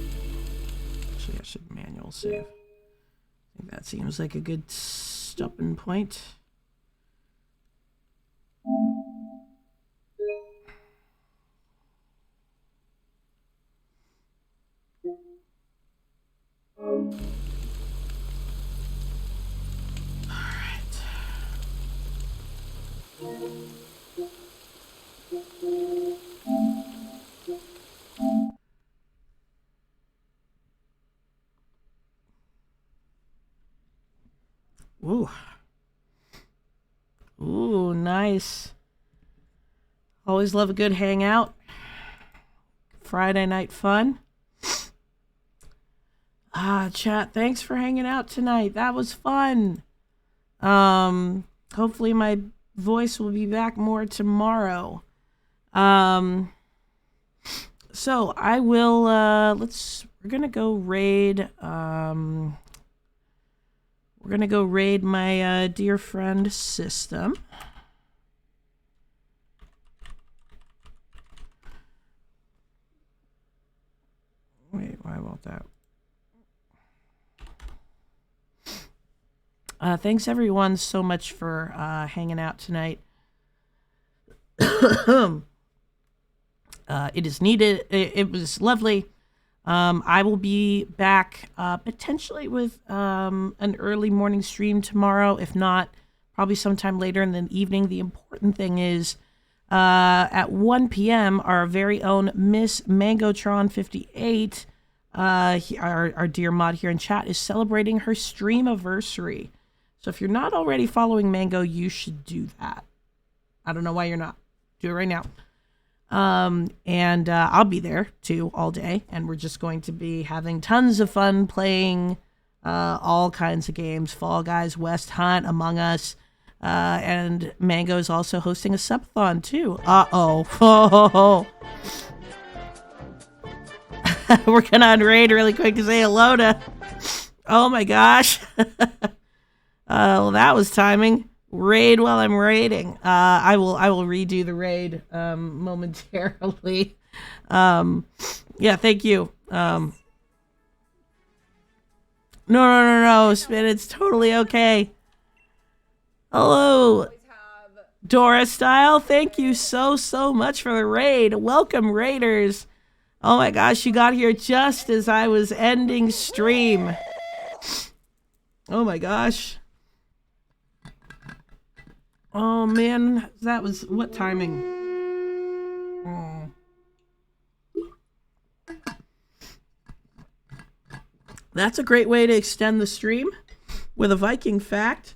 Actually, I should manual save. I think that seems like a good stopping point. Ooh. Ooh, nice. Always love a good hangout. Friday night fun. Chat, thanks for hanging out tonight. That was fun. Hopefully my voice will be back more tomorrow. So I will, we're gonna go raid, my dear friend system. Wait, why won't that? Thanks everyone so much for hanging out tonight. It is needed. It was lovely. I will be back potentially with an early morning stream tomorrow. If not, probably sometime later in the evening. The important thing is at 1 p.m. our very own Miss Mangotron58, our dear mod here in chat, is celebrating her stream-iversary. So if you're not already following Mango, you should do that. I don't know why you're not. Do it right now. And I'll be there too all day, and we're just going to be having tons of fun playing all kinds of games. Fall Guys, West Hunt, Among Us, and Mango is also hosting a subathon too. Uh-oh. We're gonna unraid really quick to say hello to... Oh my gosh. Well, that was timing. Raid while I'm raiding. I will redo the raid momentarily. Yeah, thank you. No, Spin, it's totally okay. Hello, Dora Style. Thank you so much for the raid. Welcome, Raiders. Oh my gosh, you got here just as I was ending stream. Oh my gosh. Oh man, that was what timing? Oh. That's a great way to extend the stream with a Viking fact.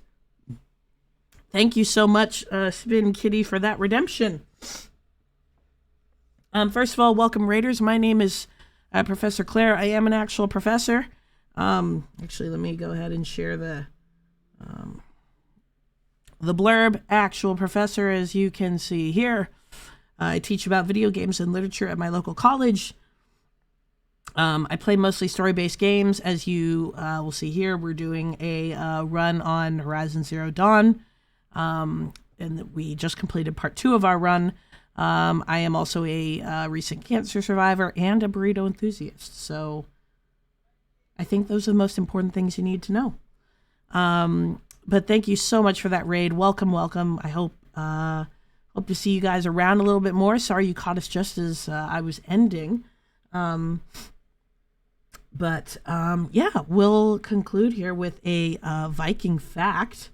Thank you so much, Spin Kitty, for that redemption. First of all, welcome, Raiders. My name is Professor Claire. I am an actual professor. Actually, let me go ahead and share the blurb. Actual professor, as you can see here. I teach about video games and literature at my local college. I play mostly story-based games. As you will see here, we're doing a run on Horizon Zero Dawn. And we just completed part 2 of our run. I am also a recent cancer survivor and a burrito enthusiast. So I think those are the most important things you need to know. But thank you so much for that raid. Welcome. I hope to see you guys around a little bit more. Sorry you caught us just as I was ending. Yeah, we'll conclude here with a Viking fact.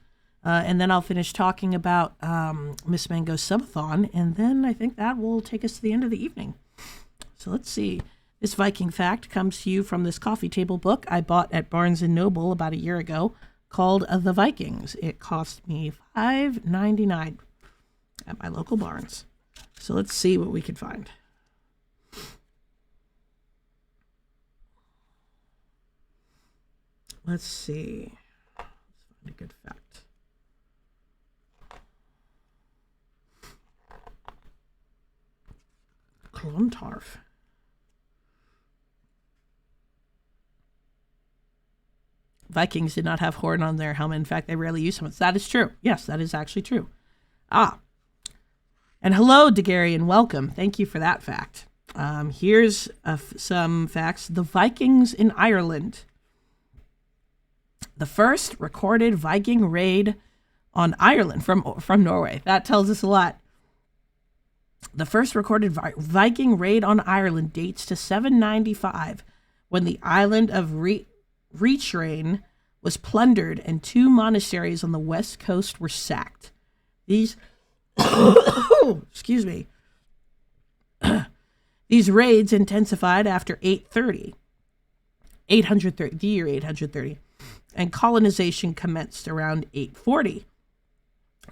And then I'll finish talking about Miss Mango's subathon, and then I think that will take us to the end of the evening. So let's see. This Viking fact comes to you from this coffee table book I bought at Barnes & Noble about a year ago called The Vikings. It cost me $5.99 at my local Barnes. So let's see what we can find. Let's see. Let's find a good fact. Clontarf. Vikings did not have horn on their helmet. In fact, they rarely used helmets. That is true. Yes, that is actually true. And hello, Degarian. Welcome. Thank you for that fact. Here's some facts. The Vikings in Ireland. The first recorded Viking raid on Ireland from Norway. That tells us a lot. The first recorded Viking raid on Ireland dates to 795, when the island of Reachrain was plundered and 2 monasteries on the west coast were sacked. These, excuse me, these raids intensified after the year 830, and colonization commenced around 840.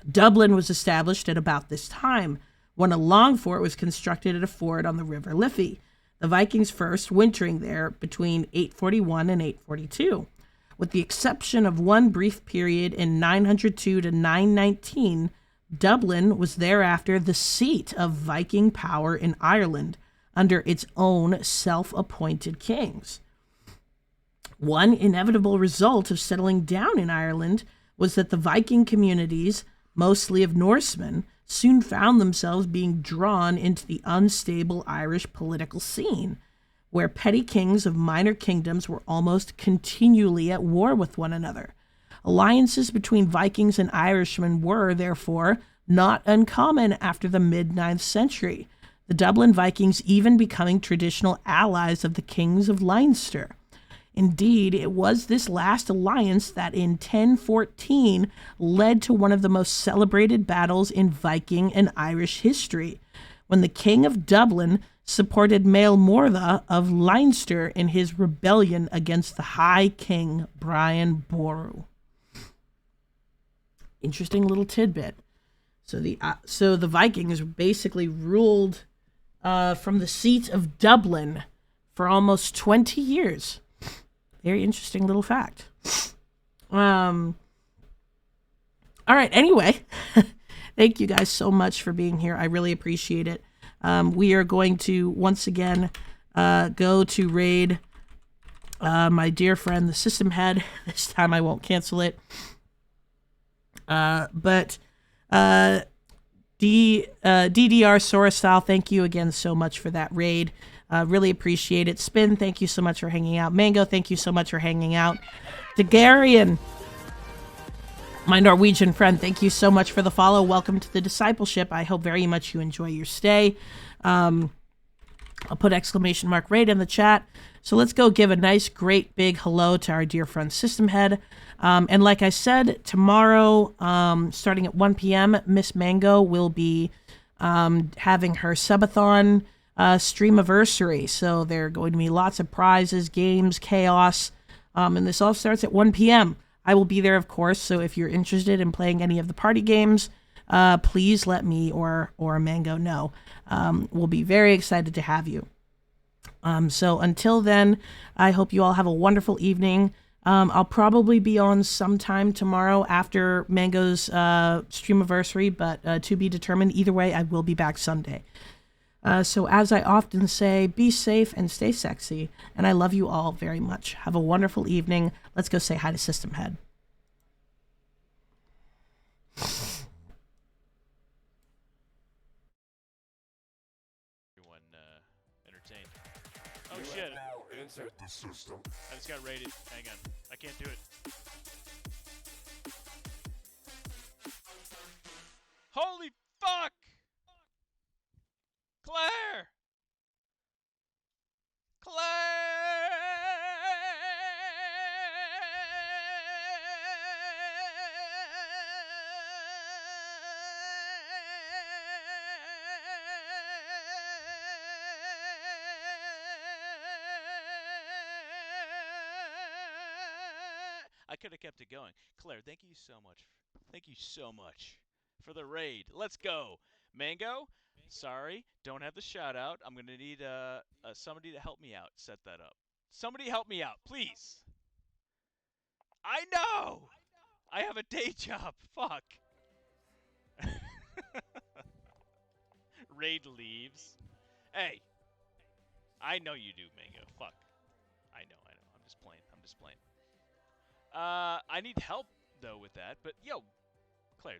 Dublin was established at about this time, when a long fort was constructed at a ford on the River Liffey. The Vikings first wintering there between 841 and 842. With the exception of one brief period in 902 to 919, Dublin was thereafter the seat of Viking power in Ireland under its own self-appointed kings. One inevitable result of settling down in Ireland was that the Viking communities, mostly of Norsemen, soon found themselves being drawn into the unstable Irish political scene, where petty kings of minor kingdoms were almost continually at war with one another. Alliances between Vikings and Irishmen were, therefore, not uncommon after the mid-9th century, the Dublin Vikings even becoming traditional allies of the kings of Leinster. Indeed, it was this last alliance that in 1014 led to one of the most celebrated battles in Viking and Irish history, when the King of Dublin supported Maelmorda of Leinster in his rebellion against the High King Brian Boru. Interesting little tidbit. So the Vikings basically ruled from the seat of Dublin for almost 20 years. Very interesting little fact. All right, anyway, thank you guys so much for being here. I really appreciate it. We are going to, once again, go to raid my dear friend, the System Head. This time I won't cancel it. But DDR Sora Style, thank you again so much for that raid. Really appreciate it. Spin, thank you so much for hanging out. Mango, thank you so much for hanging out. Degarian, My Norwegian friend, thank you so much for the follow. Welcome to the discipleship. I hope very much you enjoy your stay. I'll put exclamation mark raid in the chat. So let's go give a nice, great, big hello to our dear friend System Head. And like I said, tomorrow, starting at 1 p.m., Miss Mango will be having her subathon streamiversary. So there are going to be lots of prizes, games, chaos, and this all starts at 1 p.m. I will be there, of course, so if you're interested in playing any of the party games, please let me or Mango know. We'll be very excited to have you. So until then, I hope you all have a wonderful evening. I'll probably be on sometime tomorrow after Mango's streamiversary, but to be determined. Either way, I will be back Sunday. So as I often say, be safe and stay sexy. And I love you all very much. Have a wonderful evening. Let's go say hi to System Head. Everyone entertained. Oh shit. Insert the system. I just got raided. Hang on. I can't do it. Holy fuck! Claire! I could have kept it going. Claire, thank you so much. Thank you so much for the raid. Let's go. Mango, sorry, don't have the shout out. I'm going to need somebody to help me out. Set that up. Somebody help me out, please. I know. I have a day job. Fuck. Raid leaves. Hey. I know you do, Mango. Fuck. I know. I'm just playing. I need help, though, with that. But, yo,